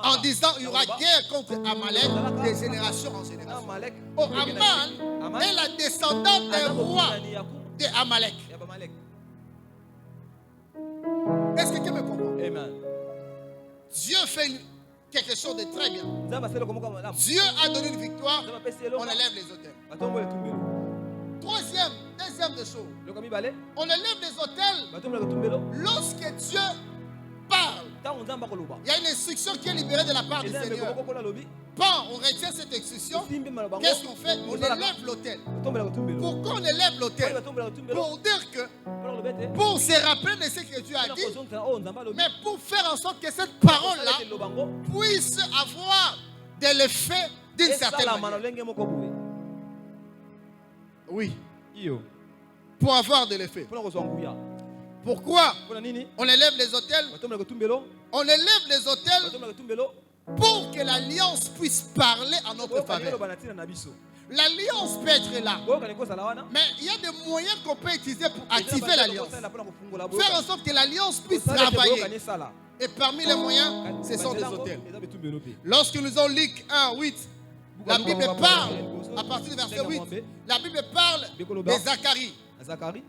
en disant il y aura guerre contre Amalek de génération en génération. Aman est la descendante d'un roi de Amalek. Est-ce que tu me comprends? Amen. Dieu fait quelque chose de très bien. Dieu a donné une victoire, on élève les autels. Deuxième des choses, on élève les autels lorsque Dieu parle. Il y a une instruction qui est libérée de la part du Seigneur. Quand on retient cette instruction, qu'est-ce qu'on fait? On élève l'autel. Pourquoi on élève l'autel? Pour dire que, pour se rappeler de ce que Dieu a dit, mais pour faire en sorte que cette parole-là puisse avoir de l'effet d'une certaine manière. Oui. Pour avoir de l'effet. Pourquoi on élève les autels? On élève les autels pour que l'alliance puisse parler en notre faveur. L'alliance peut être là, mais il y a des moyens qu'on peut utiliser pour activer l'alliance. Faire en sorte que l'alliance puisse travailler. Et parmi les moyens, ce sont des autels. Lorsque nous avons Luc 1, 8, la Bible parle, à partir du verset 8, la Bible parle de Zacharie.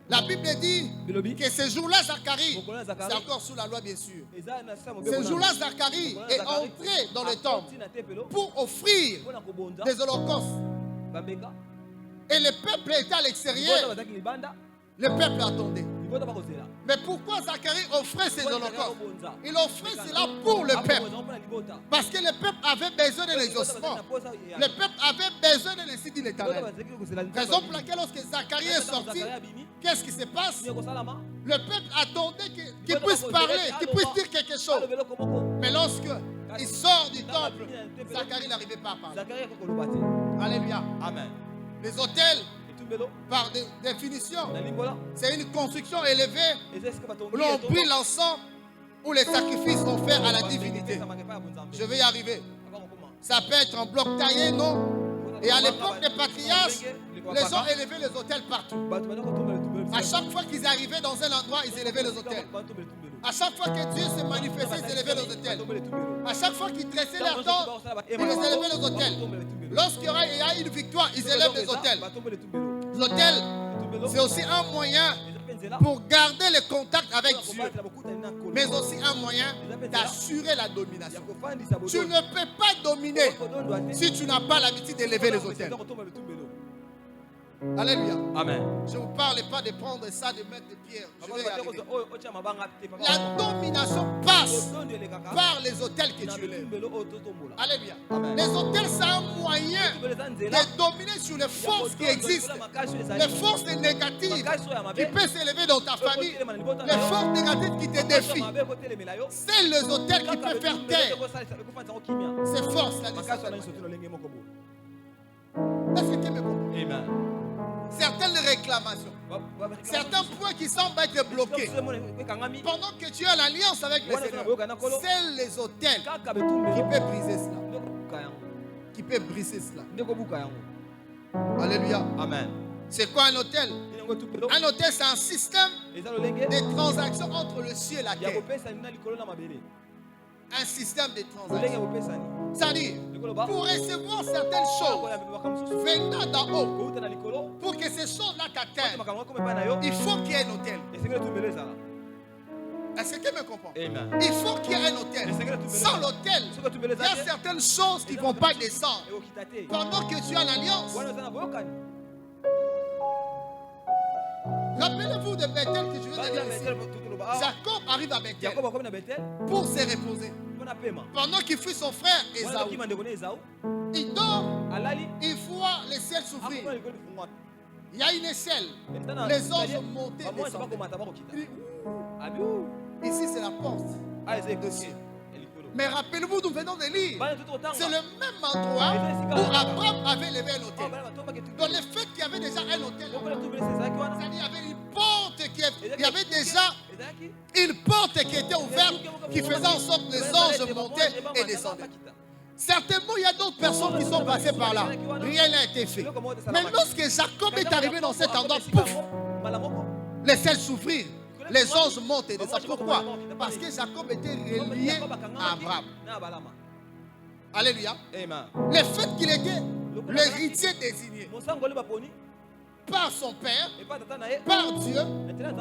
La Bible dit que ce jour-là, Zacharie, c'est encore sous la loi bien sûr, ce jour-là, Zacharie est entré dans le temple pour offrir des holocaustes. Et le peuple était à l'extérieur. Le peuple attendait. Mais pourquoi Zacharie offrait ces holocaustes? Il offrait cela pour le peuple. Parce que le peuple avait besoin de l'exaucement. Le peuple avait besoin de l'incite de l'Éternel. Raison pour laquelle lorsque Zacharie est sorti, qu'est-ce qui se passe? Le peuple attendait qu'il puisse parler, qu'il puisse dire quelque chose. Mais lorsque il sort du temple, Zacharie n'arrivait pas à parler. Alléluia. Amen. Les autels, par définition, c'est une construction élevée où l'on brûle l'encens, où les sacrifices sont faits à la divinité. Je vais y arriver. Ça peut être en bloc taillé, non? Et à l'époque des patriarches, les gens élevaient les autels partout. À chaque fois qu'ils arrivaient dans un endroit, ils élevaient les autels. À chaque fois que Dieu se manifestait, ils élevaient les autels. À chaque fois qu'ils dressaient leur tente, ils les élevaient les autels. Lorsqu'il y a une victoire, ils élèvent les autels. L'autel, c'est aussi un moyen pour garder le contact avec Dieu, mais aussi un moyen d'assurer la domination. Tu ne peux pas dominer si tu n'as pas l'habitude d'élever les autels. Alléluia. Amen. Je ne vous parle pas de prendre ça, de mettre des pierres. Je vais y arriver. La domination passe par les autels que tu élèves. Alléluia. Amen. Les autels, c'est un moyen de dominer sur les forces qui existent. Les forces négatives qui peuvent s'élever dans ta famille. Les forces négatives qui te défient. C'est les autels qui peuvent faire taire ces forces-là. Est-ce que tu me comprends? Amen. Certaines réclamations, certains points qui semblent être bloqués. Pendant que tu as l'alliance avec le Seigneur, c'est les autels qui peuvent briser cela. Qui peuvent briser cela. Alléluia. Amen. C'est quoi un autel? Un autel, c'est un système de transactions entre le ciel et la terre. Un système de transactions. C'est-à-dire, pour recevoir certaines choses venant d'en haut, pour que ces choses-là t'atteignent, il faut qu'il y ait un autel. Est-ce que tu me comprends? Amen. Il faut qu'il y ait un autel. Sans l'autel, il y a certaines choses qui ne vont pas descendre. Pendant que tu as l'alliance, rappelez-vous de Bethel que je viens de dire ici. Jacob arrive à Bethel pour se reposer. Pendant qu'il fuit son frère Ésaü, il dort, il voit le ciel s'ouvrir. Il y a une échelle. Les anges montaient et descendaient. Ici, c'est la porte de ciel. Mais rappelez-vous, nous venons de lire. C'est le même endroit où Abraham avait levé un autel. Donc le fait qu'il y avait déjà un autel, c'est-à-dire qu'il y avait une porte il y avait déjà une porte qui était ouverte, qui faisait en sorte que les anges montaient et descendaient. Certainement, il y a d'autres personnes qui sont passées par là. Rien n'a été fait. Mais lorsque Jacob est arrivé dans cet endroit, pouf, le ciel s'ouvrit. Les anges montent et descendent. Pourquoi? Parce que Jacob était relié à Abraham. Alléluia. Amen. Le fait qu'il était l'héritier désigné. par son père, par Dieu,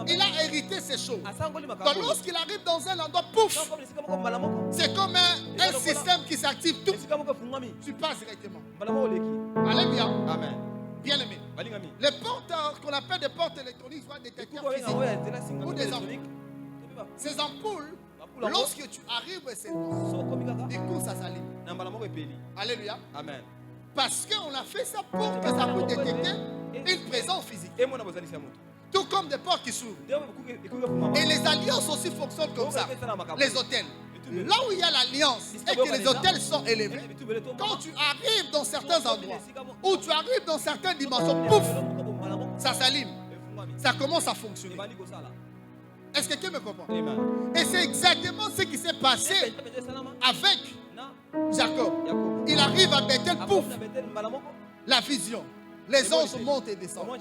il a hérité ces choses. Donc lorsqu'il arrive dans un endroit, pouf, c'est comme un système qui s'active, tout, tu passes directement. Alléluia. Amen. Bien aimé. Les portes qu'on appelle des portes électroniques, soit des détecteurs physiques ou des ampoules. Ces ampoules, lorsque tu arrives, c'est du coup ça s'allume. Alléluia. Amen. Parce qu'on a fait ça pour que ça puisse détecter une présence physique. Tout comme des portes qui s'ouvrent. Et les alliances aussi fonctionnent comme ça. Les hôtels. Là où il y a l'alliance et que les hôtels sont élevés, quand tu arrives dans certains endroits, ou tu arrives dans certaines dimensions, pouf, ça s'allume. Ça commence à fonctionner. Est-ce que quelqu'un me comprend? Et c'est exactement ce qui s'est passé avec Jacob. Il arrive à Bethel, pouf, la vision. Les anges montent et descendent.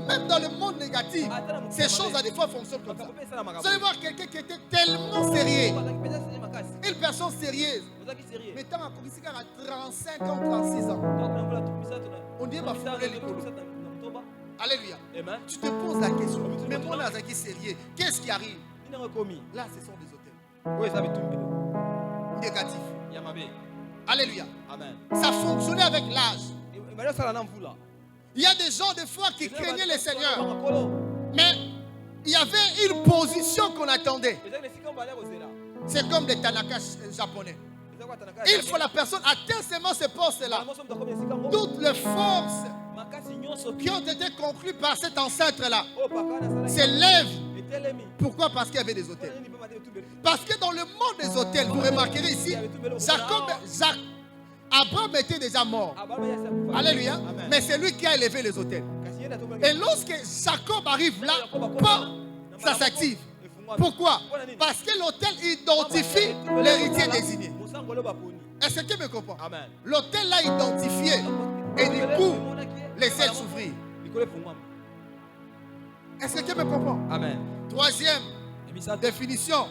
Même dans le monde négatif, ces choses à des fois fonctionnent comme ça. Vous allez voir quelqu'un qui était tellement sérieux. Une personne sérieuse. Mais tant à 35 ans, 36 ans. On dit, bah, alléluia. Tu te poses la question. Mais moi, là, qui est sérieux. Qu'est-ce qui arrive? Là, ce sont des hôtels. Négatifs. Alléluia. Ça fonctionnait avec l'âge. Il y a des gens, des fois, qui craignaient le Seigneur. Mais il y avait une position qu'on attendait. C'est comme les Tanaka japonais. Il faut la personne atteint seulement ce poste-là. Toutes les forces qui ont été conclues par cet ancêtre-là s'élèvent. Pourquoi? Parce qu'il y avait des hôtels. Parce que dans le monde des hôtels, vous remarquerez ici, Abraham était déjà mort. Alléluia. Mais c'est lui qui a élevé les hôtels. Et lorsque Jacob arrive là, ça s'active. Pourquoi? Parce que l'hôtel identifie l'héritier désigné. Est-ce que tu me comprends? L'hôtel l'a identifié. Et du coup, laissez s'ouvrir. Est-ce que tu me comprends? Amen. Troisième définition.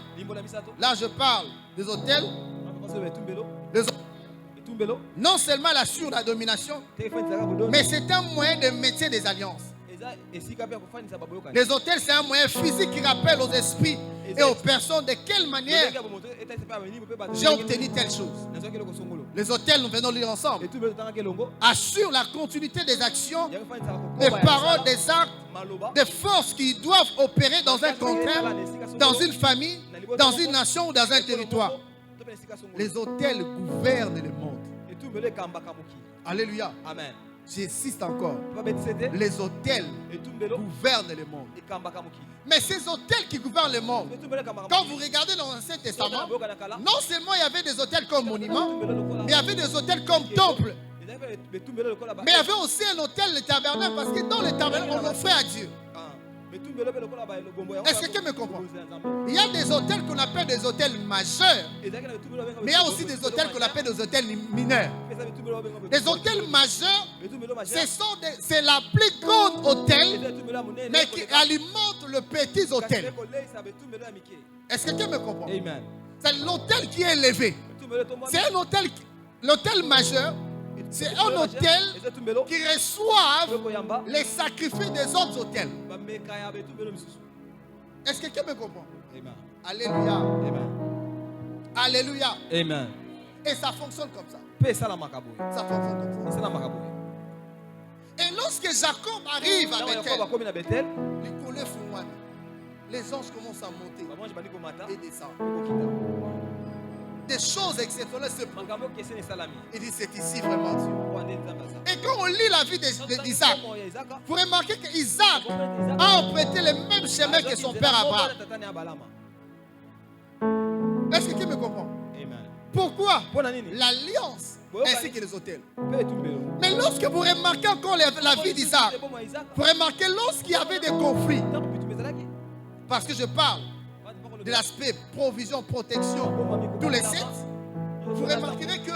Là, je parle des hôtels. Non seulement elle assure la domination, mais c'est un moyen de maintien des alliances. Les hôtels, c'est un moyen physique qui rappelle aux esprits et aux personnes de quelle manière j'ai obtenu telle chose. Les hôtels, nous venons lire ensemble, assurent la continuité des actions, des paroles, des actes, des forces qui doivent opérer dans un contexte, dans une famille, dans une nation ou dans un territoire. Les hôtels gouvernent le monde. Alléluia. Amen. J'insiste encore. Les hôtels gouvernent le monde. Mais ces hôtels qui gouvernent le monde, quand vous regardez dans l'Ancien Testament, non seulement il y avait des hôtels comme monuments, mais il y avait des hôtels comme temples. Mais il y avait aussi un hôtel, le tabernacle, parce que dans le tabernacle, on offrait à Dieu. Est-ce que tu me comprends? Il y a des hôtels qu'on appelle des hôtels majeurs, mais il y a aussi des hôtels qu'on appelle des hôtels mineurs. Les hôtels majeurs, c'est la plus grande hôtel, mais qui alimente le petit hôtel. Est-ce que tu me comprends? C'est l'hôtel qui est élevé. C'est un hôtel, l'hôtel majeur. C'est un hôtel qui reçoit les sacrifices des autres hôtels. Est-ce que quelqu'un me comprend? Alléluia. Alléluia. Amen. Et ça fonctionne comme ça. Ça fonctionne comme ça. Et lorsque Jacob arrive à Bethel, les anges commencent à monter et descendre. Des choses exceptionnelles se produisent. Il dit c'est ici vraiment Dieu. Et quand on lit la vie d'Isaac, vous remarquez qu'Isaac a emprunté le même chemin que son père Abraham. Est-ce que tu me comprends? Pourquoi? L'alliance ainsi que les hôtels. Mais lorsque vous remarquez encore la vie d'Isaac, vous remarquez lorsqu'il y avait des conflits, parce que je parle de l'aspect provision, protection, tous les sept, vous remarquerez que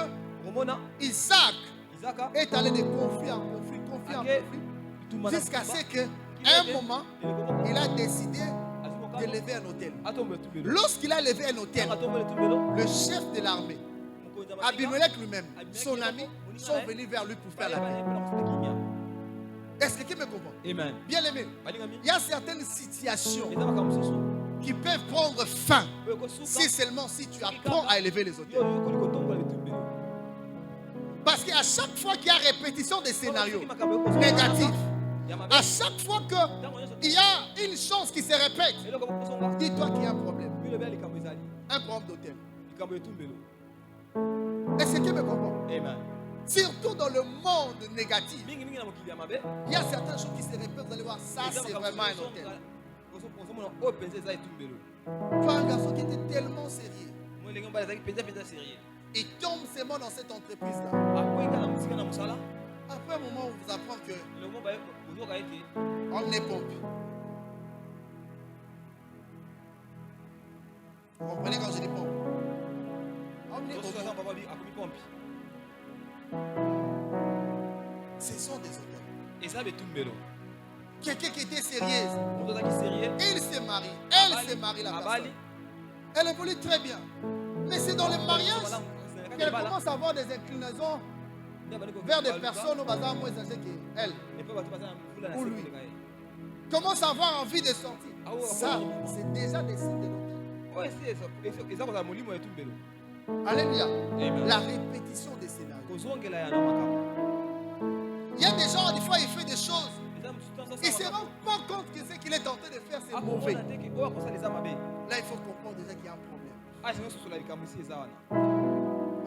Isaac est allé de conflit en conflit, jusqu'à ce qu'à un moment, il a décidé d'élever un hôtel. Lorsqu'il a élevé un hôtel, le chef de l'armée, Abimelech lui-même, son ami, sont venus vers lui pour faire la paix. Est-ce que quelqu'un me comprend? Amen. Bien aimé, il y a certaines situations qui peuvent prendre fin si seulement si tu apprends à élever les autels. Parce qu'à chaque fois qu'il y a répétition des scénarios négatifs, à chaque fois qu'il y a une chose qui se répète, dis-toi qu'il y a un problème. Un problème d'hôtel. Est-ce que quelqu'un me comprend? Amen. Surtout dans le monde négatif, il y a certaines choses qui se répètent. Vous allez voir, ça c'est vraiment un hôtel. Tu as un garçon qui était tellement sérieux. Il tombe seulement dans cette entreprise-là. Après un moment, on vous apprend que on est pompe. Vous comprenez quand je dis pompe? On est pompe. Ce sont des hôtels. Quelqu'un qui était sérieuse. Il se marie. Elle se marie la personne. Elle évolue très bien. Mais c'est dans le mariage qu'elle commence à avoir des inclinaisons vers des personnes au bazar moins âgées qu'elle. Ou lui. Commence à avoir envie de sortir. Ça, c'est déjà des signes de l'hôtel. Alléluia. La répétition des scénarios. Il y a des gens, des fois, ils font des choses. Ils ne se rendent pas compte que ce qu'il est en train de faire, c'est mauvais. Là, il faut comprendre déjà qu'il y a un problème.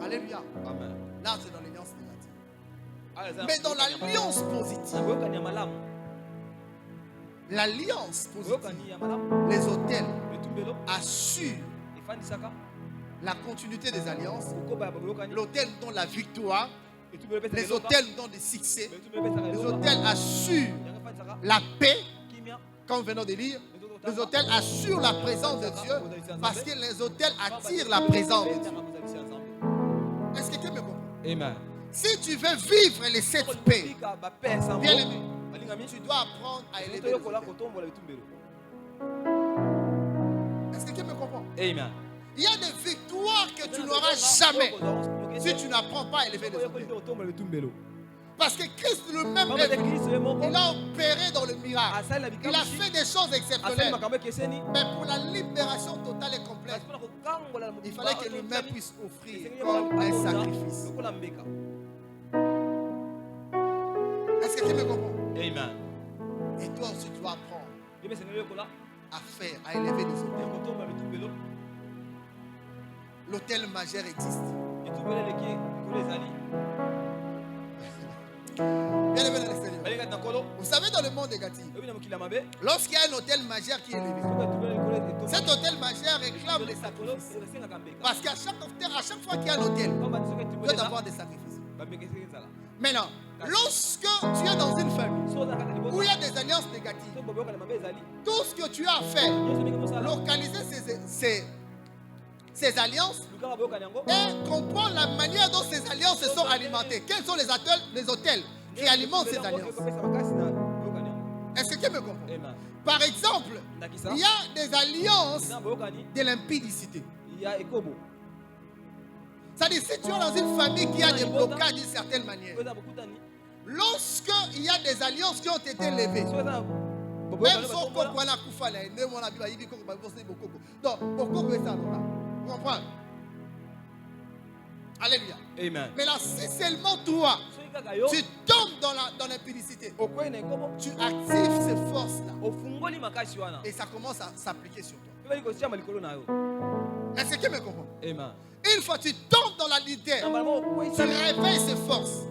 Alléluia. Là, c'est dans l'alliance négative. Mais dans l'alliance positive, les hôtels assurent la continuité des alliances. L'hôtel donne la victoire. Les hôtels donnent des succès. Les hôtels assurent la paix, comme venons de lire. Les hôtels assurent la présence de Dieu parce que les hôtels attirent la présence de Dieu. Est-ce que quelqu'un me comprend? Amen. Si tu veux vivre les 7 paix, bien aimé, tu dois apprendre à élever les hôtels. Est-ce que quelqu'un me comprend? Amen. Il y a des victoires que tu n'auras jamais si tu n'apprends pas à élever les hôtels. Parce que Christ lui-même, il a opéré dans le miracle. Il a fait des choses exceptionnelles. Mais pour la libération totale et complète, il fallait que lui-même puisse offrir comme un sacrifice. Est-ce que tu me comprends? Amen. Et toi aussi, tu dois apprendre à faire, à élever les hôtels. L'hôtel majeur existe. Bien aimé dans le Seigneur. Vous savez, dans le monde négatif, lorsqu'il y a un hôtel majeur qui est élevé, cet hôtel majeur réclame les sacrifices. Parce qu'à chaque fois qu'il y a un hôtel, il doit avoir des sacrifices. Maintenant, lorsque tu es dans une famille où il y a des alliances négatives, tout ce que tu as à faire, localiser ces alliances et comprendre la manière dont ces alliances se sont alimentées. Quels sont les hôtels qui alimentent ces alliances? Est-ce que tu me comprends? Par exemple, il y a des alliances de l'impudicité. C'est-à-dire, si tu es dans une famille qui a des blocages d'une certaine manière, lorsqu'il y a des alliances qui ont été levées, même si on comprend la koufala, donc, pourquoi ça là? Vous comprenez? Alléluia. Amen. Mais là, si seulement toi, tu tombes dans l'impudicité, tu actives ces forces-là et ça commence à s'appliquer sur toi. Est-ce que tu me comprends? Amen. Une fois que tu tombes dans la leader, tu réveilles ces forces.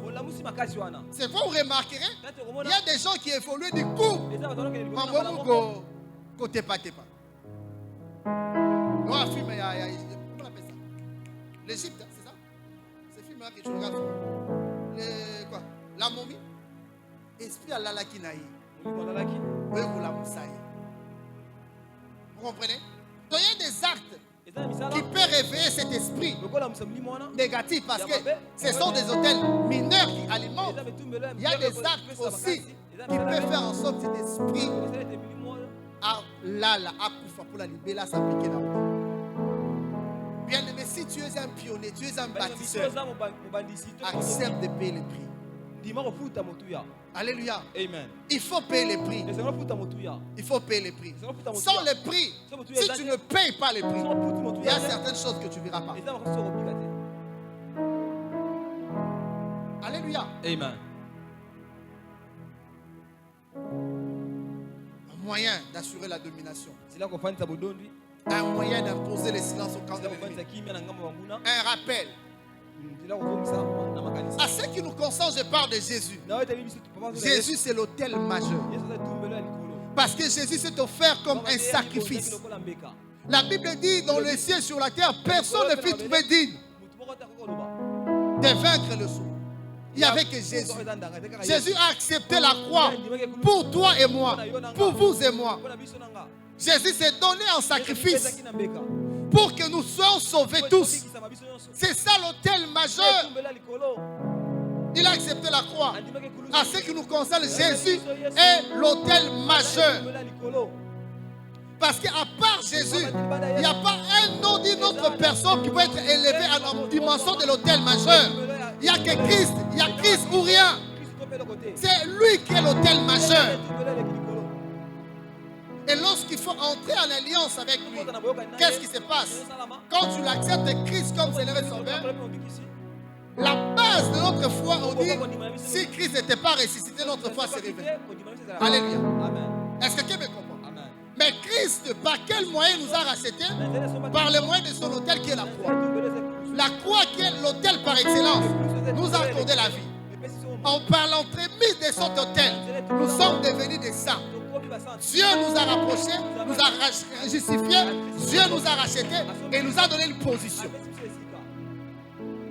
C'est vrai, vous remarquerez, il y a des gens qui évoluent du coup. Côté pas. On a filmé, comment on appelle ça? L'Égypte, c'est ça? C'est film que tu regardes. Quoi? La momie. Esprit à l'alakinaï. Vous comprenez? Donc il y a des actes qui peuvent réveiller cet esprit négatif parce que ce sont des hôtels mineurs qui alimentent. Il y a des actes aussi qui peuvent faire en sorte que cet esprit pour la libérer, s'appliquer là-haut. Bien aimé, si tu es un pionnier, tu es un bâtisseur, accepte de payer le prix. Alléluia. Amen. Il faut payer les prix. Il faut payer les prix. Sans les prix, si tu ne payes pas les prix, il y a certaines choses que tu ne verras pas. Alléluia. Amen. Un moyen d'assurer la domination. Un moyen d'imposer le silence au camp de l'ennemi. Un rappel. À ce qui nous concerne, je parle de Jésus. Jésus, c'est l'autel majeur. Parce que Jésus s'est offert comme un sacrifice. La Bible dit dans le ciel, sur la terre, personne ne fut trouvé digne de vaincre le sourd. Il n'y avait que Jésus. Jésus a accepté la croix pour toi et moi, pour vous et moi. Jésus s'est donné en sacrifice pour que nous soyons sauvés tous. C'est ça l'autel majeur. Il a accepté la croix. À ce qui nous concerne, Jésus est l'autel majeur. Parce qu'à part Jésus, il n'y a pas une autre personne qui peut être élevée à la dimension de l'autel majeur. Il n'y a que Christ. Il y a Christ ou rien. C'est lui qui est l'autel majeur. Et lorsqu'il faut entrer en alliance avec lui, qu'est-ce qui se passe? Quand tu l'acceptes Christ comme Seigneur et Sauveur, la base de notre foi, on dit, si Christ n'était pas ressuscité, notre foi serait vaine. Alléluia. Est-ce que quelqu'un me comprend? Mais Christ, par quel moyen nous a rachetés? Par le moyen de son autel qui est la croix. La croix qui est l'autel par excellence nous a accordé la vie. En parlant très mis de son autel, nous sommes devenus des saints. Dieu nous a rapprochés, nous a justifiés, Dieu nous a rachetés et nous a donné une position.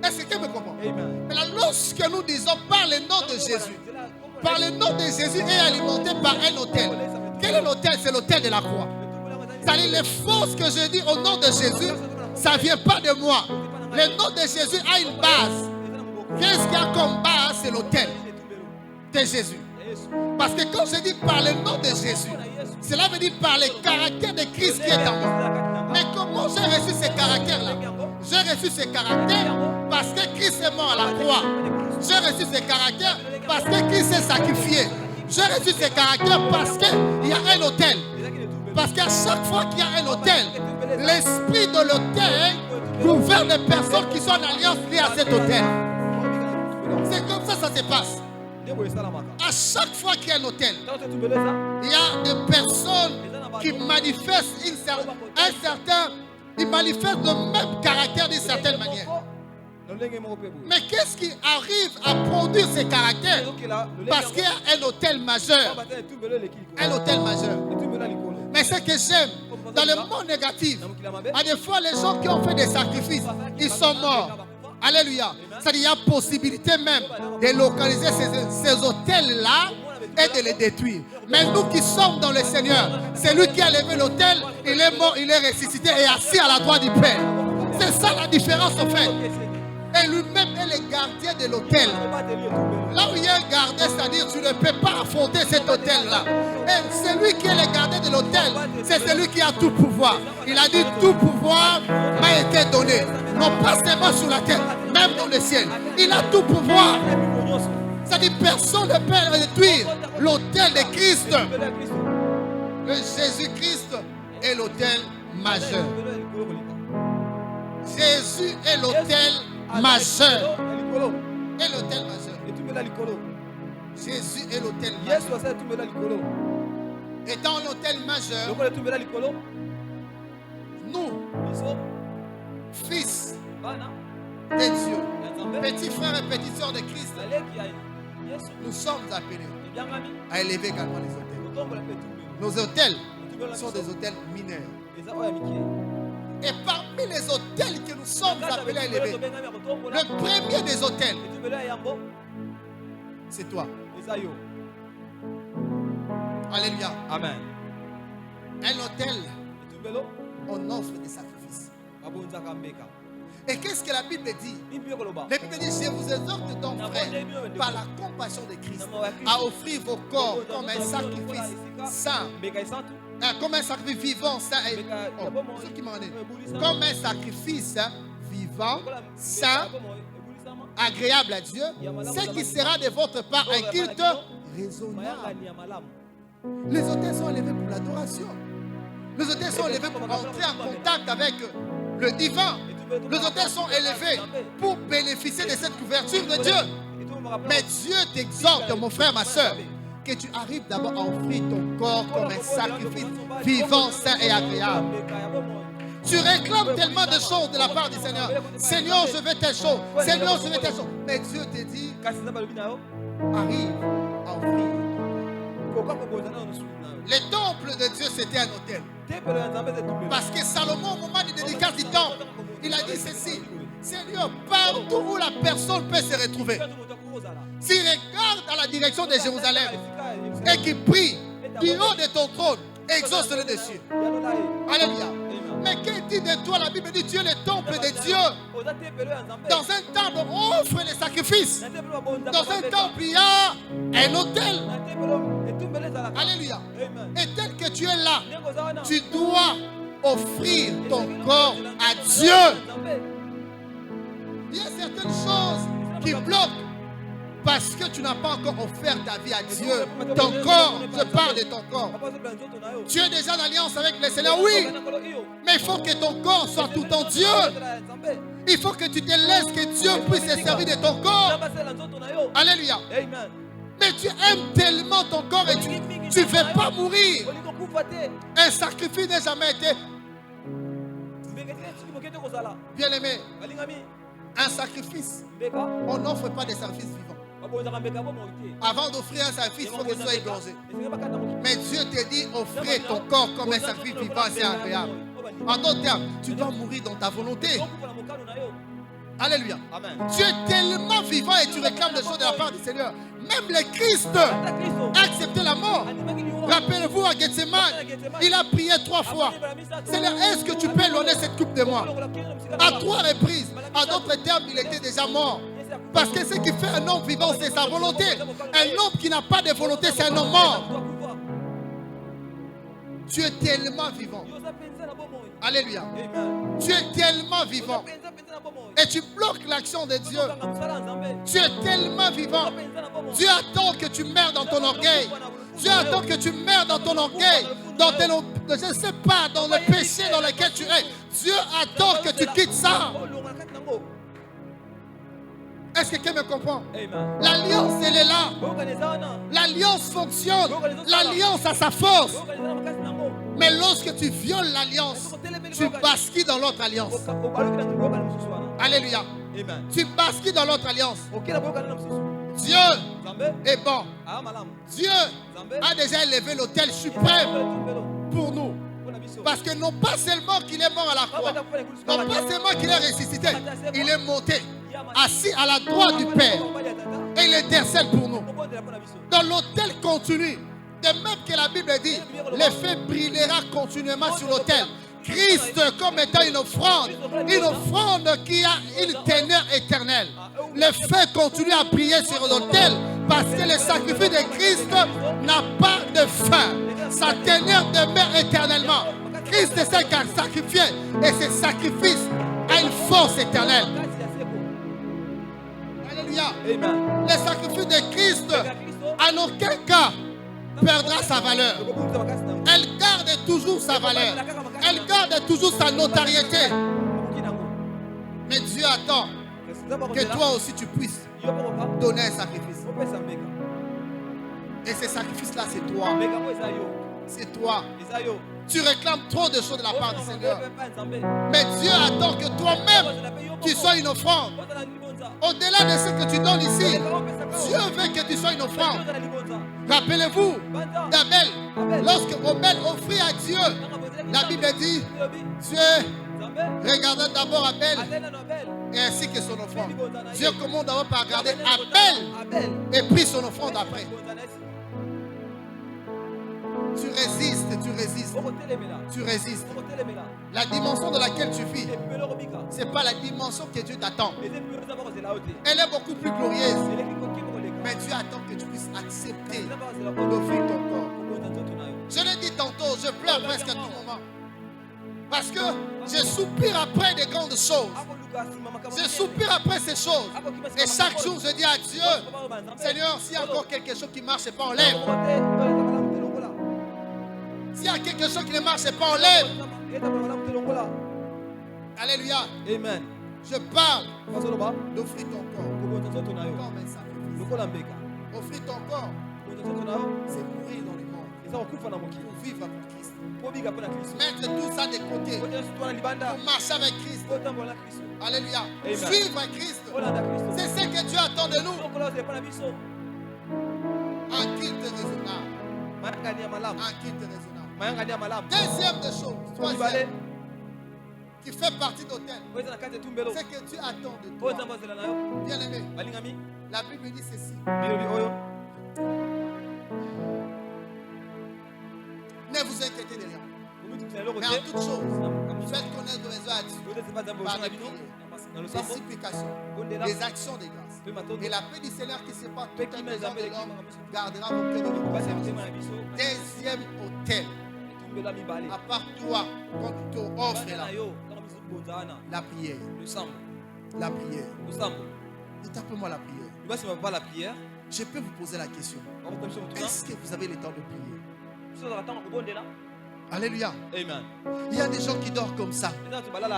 Est-ce que quelqu'un me comprend? Mais là, lorsque nous disons par le nom de Jésus, par le nom de Jésus est alimenté par un autel. Quel est l'autel? C'est l'autel de la croix. C'est-à-dire les forces que je dis au nom de Jésus, ça ne vient pas de moi. Le nom de Jésus a une base. Qu'est-ce qu'il y a comme base? C'est l'autel de Jésus. Parce que quand je dis par le nom de Jésus, cela veut dire par le caractère de Christ qui est en moi. Mais comment j'ai reçu ces caractères-là? J'ai reçu ces caractères parce que Christ est mort à la croix. J'ai reçu ces caractères parce que Christ s'est sacrifié. J'ai reçu ces caractères parce qu'il y a un autel. Parce qu'à chaque fois qu'il y a un autel, l'esprit de l'autel gouverne les personnes qui sont en alliance liées à cet autel. C'est comme ça que ça se passe. À chaque fois qu'il y a un autel, il y a des personnes qui manifestent ils manifestent le même caractère d'une certaine manière. Mais qu'est-ce qui arrive à produire ces caractères? Parce qu'il y a un autel majeur. Un autel majeur. Mais ce que j'aime dans le monde négatif, à des fois les gens qui ont fait des sacrifices, ils sont morts. Alléluia. C'est-à-dire qu'il y a possibilité même de localiser ces hôtels-là et de les détruire. Mais nous qui sommes dans le Seigneur, c'est lui qui a levé l'autel, il est mort, il est ressuscité et assis à la droite du Père. C'est ça la différence en fait. Et lui-même est le gardien de l'autel. Là où il y a un gardien, c'est-à-dire tu ne peux pas affronter cet autel-là. Et celui qui est le gardien de l'autel, c'est celui qui a tout pouvoir. Il a dit tout pouvoir m'a été donné. Non pas seulement sur la terre, même dans le ciel. Il a tout pouvoir. C'est-à-dire personne ne peut détruire l'autel de Christ. Le Jésus-Christ est l'autel majeur. Jésus est l'autel majeur. Et l'autel majeur. Jésus est l'autel majeur. Étant l'autel majeur, nous, fils de Dieu, petits frères et petites sœurs de Christ, nous sommes appelés à élever également les autels. Nos autels sont des autels mineurs. Et parmi les autels que nous sommes appelés à élever, le premier des autels, c'est toi. Alléluia. Amen. Un autel, on offre des sacrifices. Et qu'est-ce que la Bible dit? La Bible dit, je vous exhorte donc, frère, par la compassion de Christ, à offrir vos corps comme un sacrifice saint, comme un sacrifice vivant, saint et comme un sacrifice vivant, saint agréable à Dieu, ce qui sera de votre part un culte raisonnable. Les autels sont élevés pour l'adoration. Les autels sont élevés pour entrer en contact avec le divin. Les autels sont élevés pour bénéficier de cette couverture de Dieu. Mais Dieu t'exhorte, mon frère, ma soeur, que tu arrives d'abord à offrir ton corps comme un sacrifice vivant, saint et agréable. Tu réclames tellement de choses de la part du Seigneur. Seigneur, je veux telle chose. Seigneur, je veux telle chose. Mais Dieu te dit, arrive à offrir. Le temple de Dieu, c'était un autel. Parce que Salomon, au moment du dédicace du temple, il a dit ceci: Seigneur, partout où la personne peut se retrouver, s'il regarde à la direction de Jérusalem et qu'il prie du haut de ton trône, exauce-le des cieux. Alléluia. Mais qu'est-ce dit de toi? La Bible dit: tu es le temple de Dieu. Dans un temple, on offre les sacrifices. Dans un temple, il y a un autel. Alléluia. Et tel que tu es là, tu dois offrir ton corps à Dieu. Il y a certaines choses qui bloquent parce que tu n'as pas encore offert ta vie à Dieu. Ton corps, je parle de ton corps. Tu es déjà en alliance avec le Seigneur, oui. Mais il faut que ton corps soit tout en Dieu. Il faut que tu te laisses que Dieu puisse se servir de ton corps. Alléluia. Mais tu aimes tellement ton corps et tu ne veux pas mourir. Un sacrifice n'a jamais été. Bien aimé, un sacrifice, on n'offre pas des sacrifices vivants. Avant d'offrir un sacrifice, il faut que tu sois égorgé. Mais Dieu te dit: offrez ton corps comme un sacrifice vivant, c'est agréable. En d'autres termes, tu dois mourir dans ta volonté. Alléluia. Amen. Tu es tellement vivant et tu réclames des choses de la part du Seigneur. Même le Christ a accepté la mort. Rappelez-vous à Gethsemane, il a prié 3 fois: Seigneur, est-ce que tu peux éloigner cette coupe de moi? À 3 reprises. En d'autres termes, il était déjà mort. Parce que ce qui fait un homme vivant, c'est sa volonté. Un homme qui n'a pas de volonté, c'est un homme mort. Tu es tellement vivant. Alléluia. Tu es tellement vivant. Et tu bloques l'action de Dieu. Tu es tellement vivant. Dieu attend que tu meurs dans ton orgueil. Dieu attend que tu meurs dans ton orgueil. Dans tes, je ne sais pas, dans le péché dans lequel tu es. Dieu attend que tu quittes ça. Est-ce que quelqu'un me comprend? L'alliance, elle est là. L'alliance fonctionne. L'alliance a sa force. Mais lorsque tu violes l'alliance, tu bascules dans l'autre alliance. Alléluia. Tu bascules dans l'autre alliance. Dieu est bon. Dieu a déjà élevé l'autel suprême pour nous. Parce que non pas seulement qu'il est mort à la croix, non pas seulement qu'il est ressuscité, il est monté, assis à la droite du Père. Et il intercède pour nous. Dans l'autel continu, de même que la Bible dit, le feu brillera continuellement sur l'autel. Christ comme étant une offrande qui a une teneur éternelle. Le feu continue à briller sur l'autel parce que le sacrifice de Christ n'a pas de fin. Sa teneur demeure éternellement. Christ s'est sacrifié et ce sacrifice a une force éternelle. Alléluia. Le sacrifice de Christ en aucun cas perdra sa valeur. Elle garde toujours sa valeur. Elle garde toujours sa notoriété. Mais Dieu attend que toi aussi tu puisses donner un sacrifice. Et ce sacrifice-là, c'est toi. C'est toi. Tu réclames trop de choses de la part du Seigneur. Mais Dieu attend que toi-même, tu sois une offrande. Au-delà de ce que tu donnes ici, Dieu veut que tu sois une offrande. Rappelez-vous d'Abel. Lorsque Abel offrit à Dieu, la Bible dit, Dieu regardait d'abord Abel et ainsi que son offrande. Dieu commande d'abord par regarder Abel et prit son offrande après. Tu résistes, tu résistes, tu résistes. La dimension dans laquelle tu vis, ce n'est pas la dimension que Dieu t'attend. Elle est beaucoup plus glorieuse. Mais Dieu attend que tu puisses accepter d'offrir ton corps. Je l'ai dit tantôt, je pleure presque à tout moment. Parce que je soupire après des grandes choses. Je soupire après ces choses. Et chaque jour, je dis à Dieu, Seigneur, s'il y a encore quelque chose qui ne marche pas, enlève. S'il y a quelque chose qui ne marche pas, enlève. Alléluia. Amen. Je parle d'offrir ton corps comme un sacrifice. Offrir ton corps, c'est mourir dans le monde pour vivre pour Christ. Mettre tout ça de côté pour marcher avec Christ. Alléluia. Suivre Christ. C'est ce que Dieu attend de nous. Un culte raisonnable. Un culte raisonnable. Deuxième des choses, troisième, qui fait partie d'hôtel, c'est que Dieu attend de toi. Bien aimé, la Bible dit ceci. Ne vous inquiétez de rien. Mais en toute chose, faites connaître vos besoins à Dieu par des prières, des supplications, des actions de grâce. Et la paix du Seigneur qui sépare tout un besoin de l'homme gardera vos cœurs et vos pensées. Deuxième hôtel, à part toi, quand tu t'offres là, la prière. La prière. Tape-moi la prière. Je peux vous poser la question. Est-ce que vous avez le temps de prier? Alléluia. Amen. Il y a des gens qui dorment comme ça.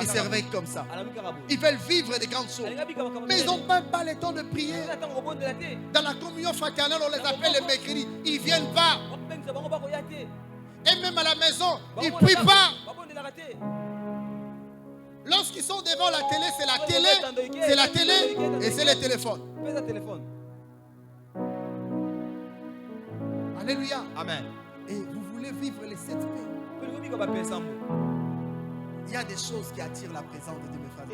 Ils se réveillent comme ça. Ils veulent vivre des grandes choses. Mais ils n'ont même pas le temps de prier. Dans la communion fraternelle, on les appelle les mercredis. Ils ne viennent pas. Et même à la maison, ils ne prient pas. Lorsqu'ils sont devant la télé, c'est la télé et c'est le téléphone. Alléluia. Amen. Et vous voulez vivre les 7 paix. Il y a des choses qui attirent la présence de Dieu, mes frères.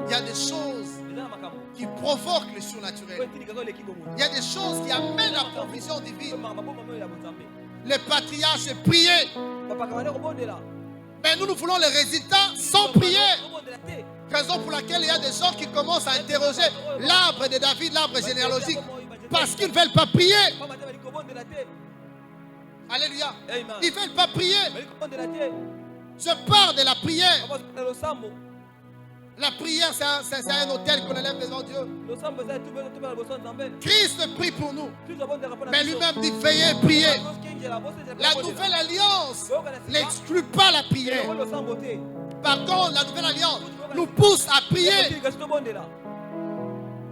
Il y a des choses qui provoquent le surnaturel. Il y a des choses qui amènent la provision divine. Les patriarches priaient. Mais nous voulons les résultats sans prier. Raison pour laquelle il y a des gens qui commencent à interroger l'arbre de David, l'arbre généalogique, parce qu'ils ne veulent pas prier. Alléluia. Ils ne veulent pas prier. Je parle de la prière. La prière, c'est un hôtel qu'on élève devant Dieu. Christ prie pour nous. Mais lui-même dit veillez, priez. La nouvelle alliance n'exclut pas la prière. Par contre, la nouvelle alliance nous pousse à prier.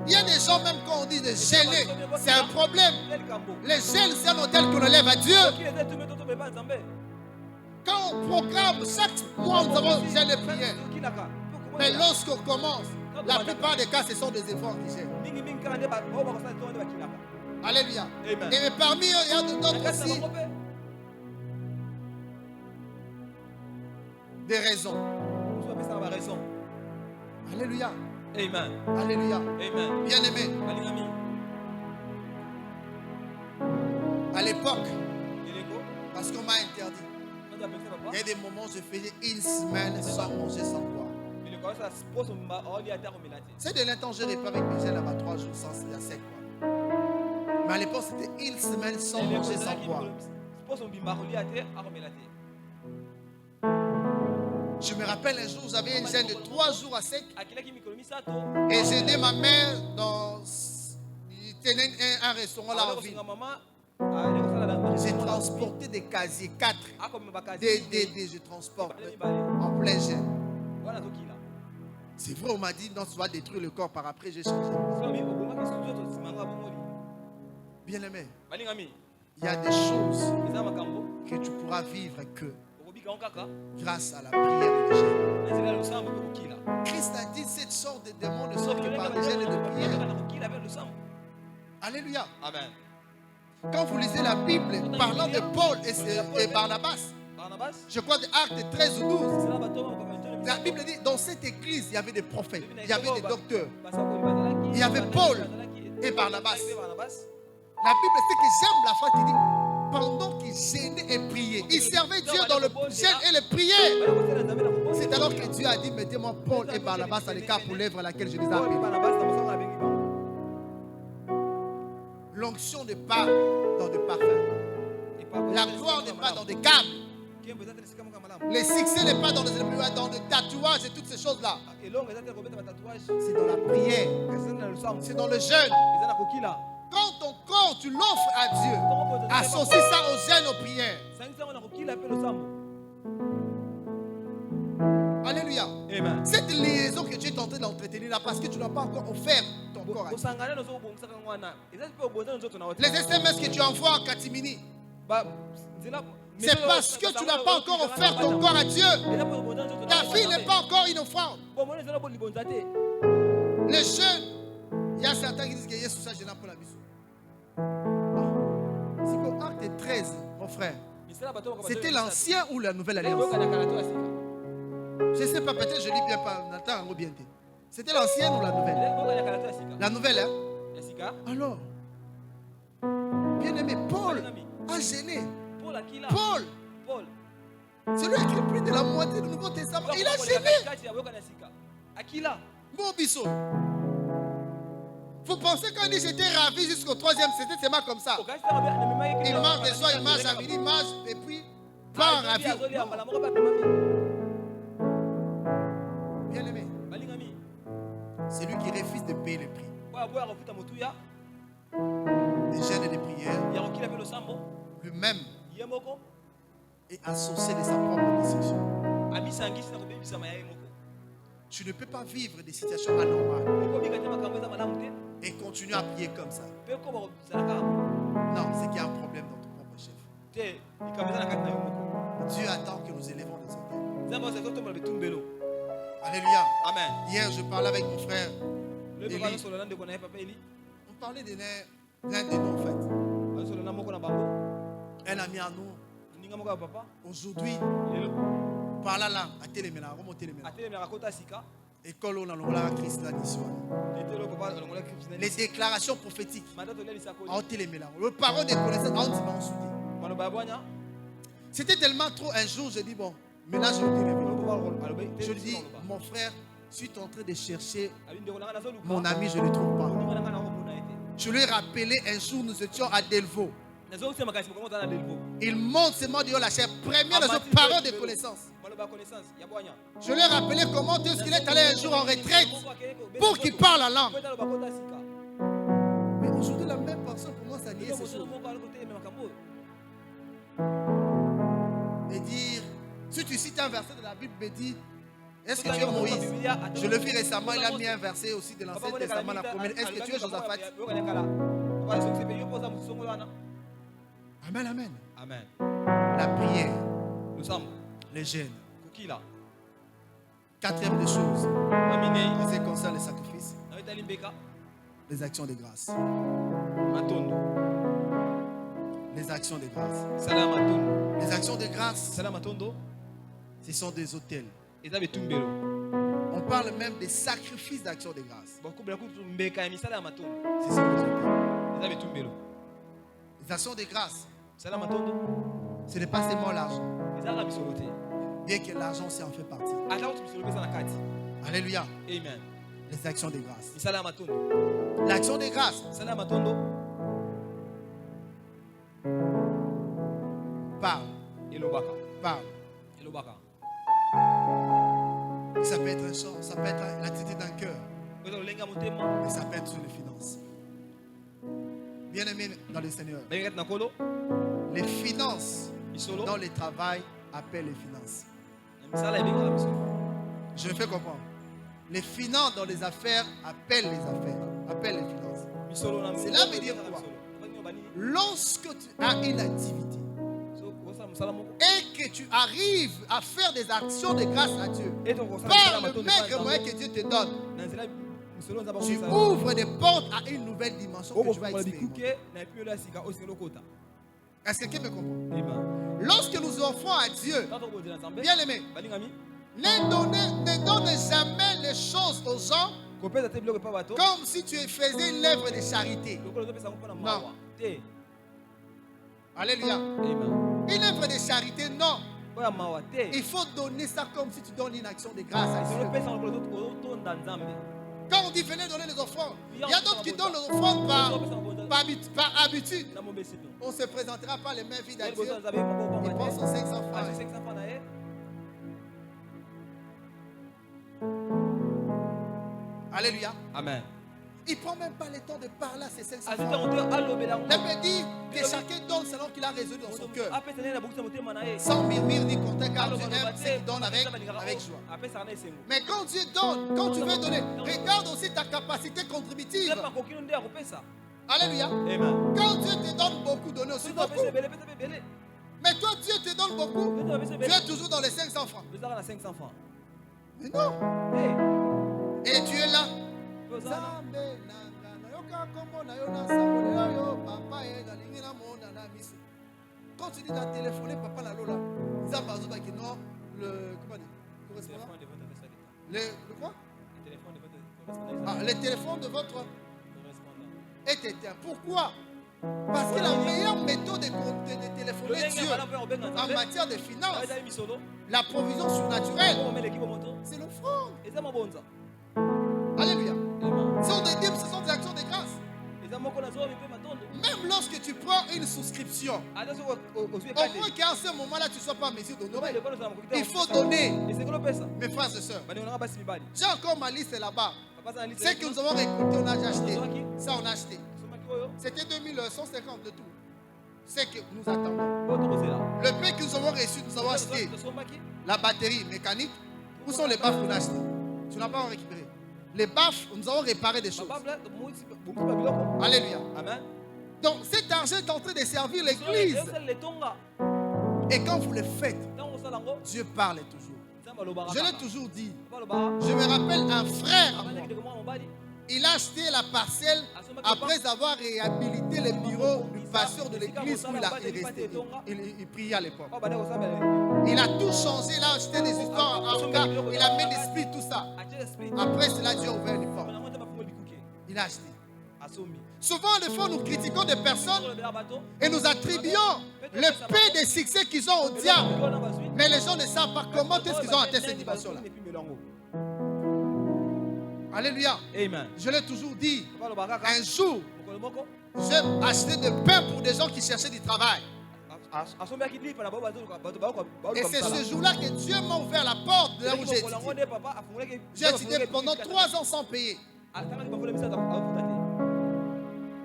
Il y a des gens, même quand on dit de gêner, c'est un problème. Les gènes, c'est un hôtel qu'on élève à Dieu. Quand on programme, chaque mois, nous avons gêne de prière. Mais lorsqu'on commence, la plupart des cas, ce sont des efforts qui gênent. Alléluia. Amen. Et parmi eux, il y a d'autres aussi des raisons. Alléluia. Amen. Alléluia. Amen. Bien aimé. À l'époque, parce qu'on m'a interdit, il y a des moments où je faisais une semaine sans manger, sans boire. C'est de l'instant, je n'ai pas avec Michel là-bas 3 jours sans sec. Mais à l'époque, c'était une semaine sans manger, sans boire. Je me rappelle un jour, j'avais une gêne de 3 jours à sec. Et j'ai aidé ma mère dans. Il tenait un restaurant là en ville. J'ai transporté des casiers, 4. Des je transporte en plein gène. C'est vrai, on m'a dit non, tu vas détruire le corps par après, j'ai changé. Bien aimé, il y a des choses que tu pourras vivre que grâce à la prière et le jeûne. Christ a dit cette sorte de démons ne sortent que par le jeûne et de prière. Alléluia. Amen. Quand vous lisez la Bible parlant de Paul et Barnabas, je crois de Actes 13 ou 12, la Bible dit dans cette église il y avait des prophètes, il y avait des docteurs, il y avait Paul et Barnabas. La Bible, c'est que j'aime la foi qui dit pendant qu'ils gênaient et priaient, ils servaient Dieu dans le jeûne et le prière. C'est alors que Dieu a dit mettez-moi Paul et Barnabas à l'écart pour l'œuvre à laquelle je les ai appelés. L'onction n'est pas dans des parfums. La gloire n'est pas dans des câbles. Le succès n'est pas dans le tatouage et toutes ces choses-là. C'est dans la prière. C'est dans le jeûne. Quand ton corps, tu l'offres à Dieu, associe ça au jeûne, aux prières. Alléluia. Amen. Cette liaison que tu es en train d'entretenir là, parce que tu n'as pas encore offert ton corps à Dieu. Les SMS que tu envoies en catimini, c'est parce que tu n'as pas encore offert ton corps à Dieu. Ta vie n'est pas encore une offrande. Les jeunes, il y a certains qui disent que Jésus ça gênant pour la mission. C'est qu'au acte 13, mon frère, c'était l'ancien ou la nouvelle alliance? Je ne sais pas, peut-être je lis bien pas. C'était l'ancienne ou la nouvelle? La nouvelle, hein? Alors, bien aimé, Paul a gêné. Paul, c'est lui qui écrit plus de la moitié du Nouveau Testament. Il a gêné. Bon biseau. Vous pensez quand il dit j'étais ravi jusqu'au 3e, c'était seulement comme ça. Il mange des soirs, il mange à midi, il mange et puis pas ravi. Bien aimé, c'est lui qui refuse de payer le prix. Des jeûnes et des prières, lui-même est associé de sa propre décision. Tu ne peux pas vivre des situations anormales et continuer à prier comme ça. Non, c'est qu'il y a un problème dans ton propre chef. Dieu attend que nous élevons nos organes. Alléluia. Amen. Hier, je parlais avec mon frère. Eli. On parlait de l'un de nous, en fait. Un ami à nous. Aujourd'hui, par là, à Téléméla, école où on a Christ là, les déclarations prophétiques en Téléméla. Le parole des connaissances en dimanche. C'était tellement trop un jour, je dis bon, maintenant je le dis. Je lui dis, mon frère, je suis en train de chercher mon ami, je ne le trouve pas. Je lui ai rappelé un jour, nous étions à Delvaux. Il monte seulement de la chair. Première des paroles de connaissance. Je lui ai rappelé comment est-ce qu'il est allé un jour en retraite pour qu'il parle la langue. Mais aujourd'hui, la même personne commence à nier ces choses. Et dire, si tu cites un verset de la Bible, me dit, est-ce que tu es Moïse? Je le vis récemment, il a mis un verset aussi de l'Ancien Testament, la première. Est-ce que tu es Josaphat? Amen, amen. Amen. La prière, nous sommes les jeûnes. Kukila. Quatrième des choses, en ce qui concerne les sacrifices, les actions de grâce. Les actions de grâce. Les actions de grâce, ce sont des autels. On parle même des sacrifices d'actions de grâce. Ce sont des autels. Les actions de grâce, ce n'est pas seulement l'argent. Bien que l'argent aussi en fait partie. Alléluia. Amen. Les actions de grâce. L'action de grâce. Parle. Parle. Ça peut être un chant, ça peut être l'attitude d'un cœur. Et ça peut être sur les finances. Bien aimé dans le Seigneur. Les finances dans le travail appellent les finances. Je me fais comprendre. Les finances dans les affaires appellent les affaires, appellent les finances. Cela veut dire quoi? Lorsque tu as une activité et que tu arrives à faire des actions de grâce à Dieu par le maigre moyen que Dieu te donne, tu ouvres des portes à une nouvelle dimension que tu vas expérimenter. Est-ce que quelqu'un me comprend? Lorsque nous offrons à Dieu, bien aimé, ne donne jamais les choses aux gens comme si tu faisais une œuvre de charité. Non. Alléluia. Une œuvre de charité, non. Il faut donner ça comme si tu donnes une action de grâce à Dieu. Quand on dit venez donner les offrandes, il y a d'autres qui donnent les offrandes par habitude, on ne se présentera pas les mains vides à Dieu. Il prend son 500 francs. Alléluia. Amen. Il ne prend même pas le temps de parler à ses 500 francs. Il dit que chacun donne selon qu'il a résolu dans son cœur. Sans murmure ni contact, car Dieu aime ceux qui donnent avec joie. Mais quand Dieu donne, quand tu veux donner, regarde aussi ta capacité contributive. Alléluia. Amen. Quand Dieu te donne beaucoup, donne aussi beaucoup. Mais toi, Dieu te donne beaucoup. Tu es toujours dans les 500 francs. Mais non. Et tu es là. Quand tu dis tu as téléphoné, papa la lola. Le quoi? Le téléphone de votre est éteint. Pourquoi? Parce que la meilleure méthode de téléphoner Dieu en matière de finances, la provision surnaturelle, c'est l'offrande. Alléluia. Ce sont des dîmes, ce sont des actions de grâce. Même lorsque tu prends une souscription, au moins qu'à ce moment-là, tu ne sois pas en mesure d'honorer. Il faut donner. Mes frères et sœurs, j'ai encore ma liste là-bas. Ce que nous avons récolté, on a acheté. Ça, on a acheté. C'était 2150 de tout. C'est que nous attendons. Le pain que nous avons reçu, nous avons acheté. La batterie mécanique. Où sont les baffes qu'on a achetés? Tu n'as pas récupéré. Les baffes, nous avons réparé des choses. Alléluia. Amen. Donc cet argent est en train de servir l'église. Et quand vous le faites, Dieu parle toujours. Je l'ai toujours dit. Je me rappelle un frère à moi. Il a acheté la parcelle après avoir réhabilité le bureau du pasteur de l'église où il priait à l'époque. Il a tout changé, il a acheté des histoires, il a mis des splits, tout ça. Après cela, Dieu a ouvert les portes. Il a acheté. Souvent, des fois, nous critiquons des personnes et nous attribuons le peu de succès qu'ils ont au diable. Mais les gens ne savent pas comment est-ce qu'ils ont atteint cette dimension-là. Alléluia. Amen. Je l'ai toujours dit. Un jour, j'ai acheté des pains pour des gens qui cherchaient du travail. Et c'est ce jour-là que Dieu m'a ouvert la porte de là où j'ai étudié. J'ai étudié pendant 3 ans sans payer.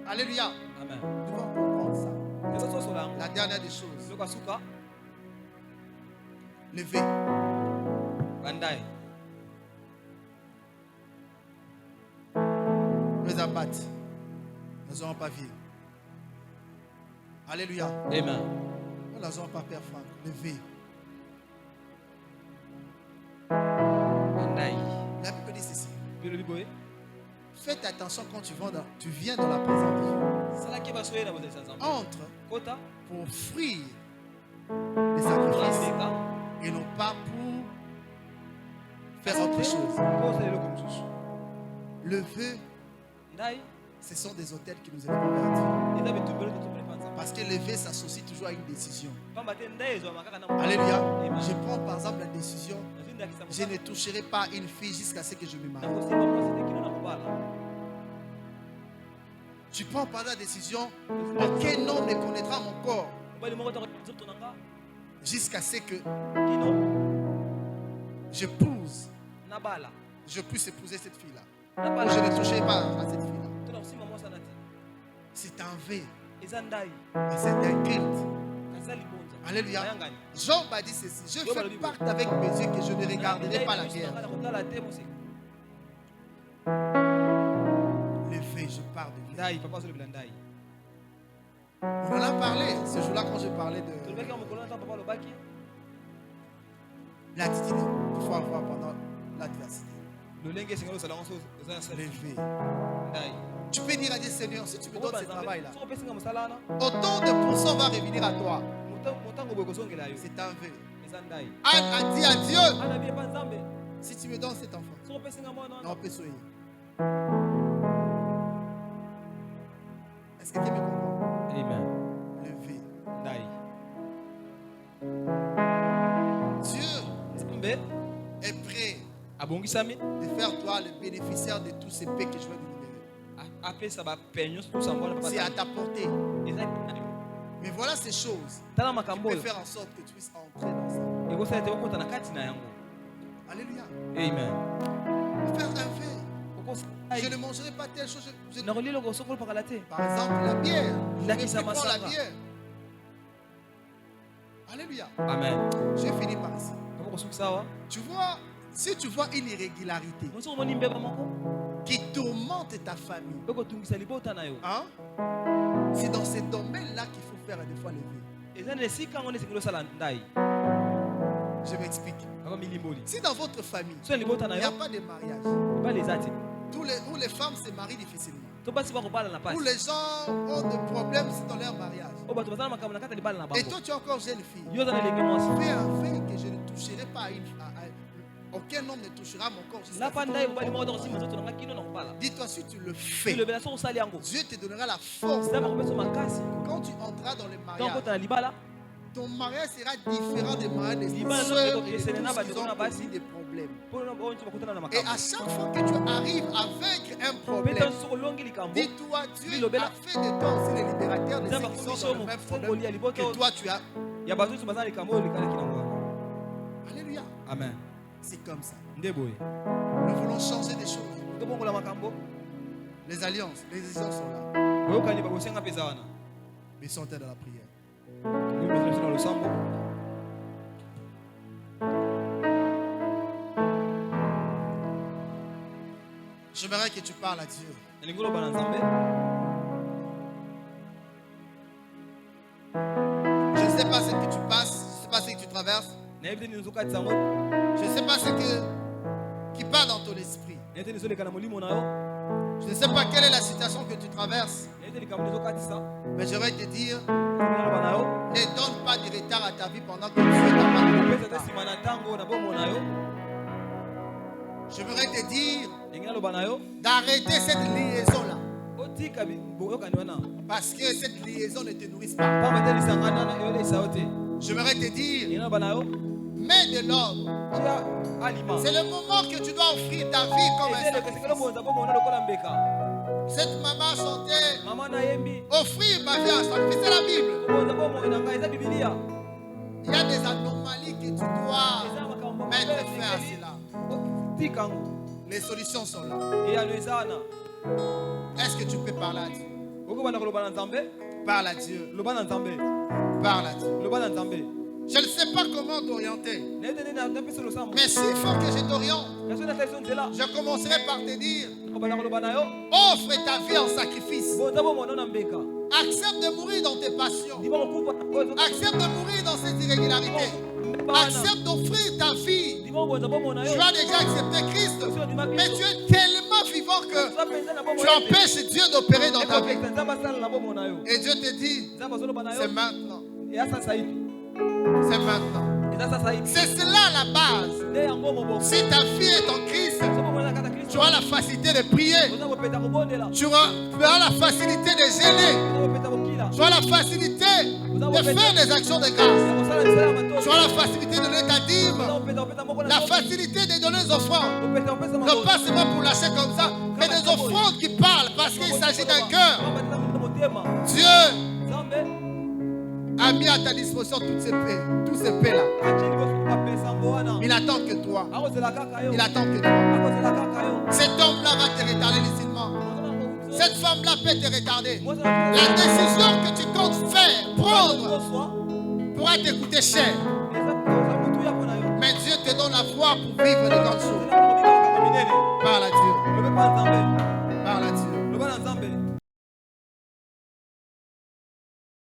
Alléluia. Amen. Nous devons comprendre ça. La dernière des choses. Lever. Les abattre. Nous n'aurons pas vie. Alléluia. Amen. Nous n'aurons pas Père Franck. Lever. La Bible dit ceci. Faites attention quand tu viens dans la présence de Dieu. Entre pour offrir les sacrifices et non pas pour faire autre chose. Le vœu, ce sont des hôtels qui nous élèvent vers Dieu. Parce que le vœu s'associe toujours à une décision. Alléluia. Je prends par exemple la décision, je ne toucherai pas une fille jusqu'à ce que je me marie. Tu prends par la décision, aucun homme ne connaîtra mon corps jusqu'à ce que je puisse épouser cette fille-là. Ou je ne toucherai pas à cette fille-là. C'est un vœu. Et c'est un culte. Alléluia. Job a dit ceci. Je fais pacte avec mes yeux que je ne regarderai pas la guerre. Le fait, je parle de vie. On en a parlé ce jour-là quand je parlais de l'attitude qu'il faut avoir pendant l'adversité. Lever. Tu peux dire à Dieu, Seigneur, si tu me donnes ce travail-là, autant de pourcents va revenir à toi. C'est un vœu. Anne a dit à Dieu, si tu me donnes cet enfant, on peut soigner. Est-ce que tu me comprends? Amen. Lever. Dieu est prêt de faire toi le bénéficiaire de tous ces paix que je vais te libérer. C'est à ta portée. Mais voilà ces choses qui peuvent faire en sorte que tu puisses entrer dans ça. Alléluia. Amen. Faire un verre. Je ne mangerai pas telle chose. Par exemple, la bière. Je ne prends la bière. Alléluia. Amen. J'ai fini par ici. Tu vois, si tu vois une irrégularité qui tourmente ta famille, hein? C'est dans ces domaines-là qu'il faut faire des fois lever. Je m'explique. Si dans votre famille, il n'y a pas de mariage, où les femmes se marient difficilement, où les gens ont des problèmes dans leur mariage, et toi tu es encore jeune fille, fais un fait que je ne toucherai pas aucun homme ne touchera mon corps. Dis-toi, si tu le fais, Dieu te donnera la force. Quand tu entreras dans le mariage, ton mariage sera différent des mariages des soeurs et de tous qui ont aussi des problèmes. Et à chaque fois que tu arrives à vaincre un problème, dis-toi, Dieu a fait de toi aussi les libérateurs de ceux qui sont dans le même problème que toi tu as. Alléluia. Amen. C'est comme ça. Nous voulons changer des choses. Les alliances sont là. Mais sont dans la prière. J'aimerais que tu parles à Dieu. Je ne sais pas ce que tu passes, je ne sais pas ce que tu traverses. Je ne sais pas ce qui part dans ton esprit. Je ne sais pas quelle est la situation que tu traverses. Mais j'aimerais te dire, ne donne pas de retard à ta vie pendant que tu es dans la vie. J'aimerais te dire d'arrêter cette liaison-là. Parce que cette liaison ne te nourrit pas. J'aimerais te dire, mets de l'ordre. C'est le moment que tu dois offrir ta vie comme un sacrifice. Cette maman chantait, offrir ma vie à sacrifice. C'est la Bible. Il y a des anomalies que tu dois mettre fin à cela. Les solutions sont là. Est-ce que tu peux parler à Dieu? Parle à Dieu. Parle à Dieu. Je ne sais pas comment t'orienter. Mais s'il faut que je t'oriente, je commencerai par te dire, offre ta vie en sacrifice. Accepte de mourir dans tes passions. Accepte de mourir dans ces irrégularités. Accepte d'offrir ta vie. Tu as déjà accepté Christ, mais tu es tellement vivant que tu empêches Dieu d'opérer dans ta vie. Et Dieu te dit, c'est maintenant. C'est maintenant. C'est cela la base. Si ta vie est en Christ, tu auras la facilité de prier. Tu auras la facilité de gêner. Tu auras la facilité de faire des actions de grâce. Tu auras la facilité de donner ta dîme. La facilité de donner des offrandes. Non pas seulement pour lâcher comme ça, mais des offrandes qui parlent parce qu'il s'agit d'un cœur. Dieu a mis à ta disposition tous ces paix-là. Il attend que toi. Il attend que toi. Cet homme-là va te retarder difficilement. Cette femme-là peut te retarder. La décision que tu comptes faire, prendre, pourra te coûter cher. Mais Dieu te donne la foi pour vivre de grandes choses. Parle à Dieu. Parle à Dieu.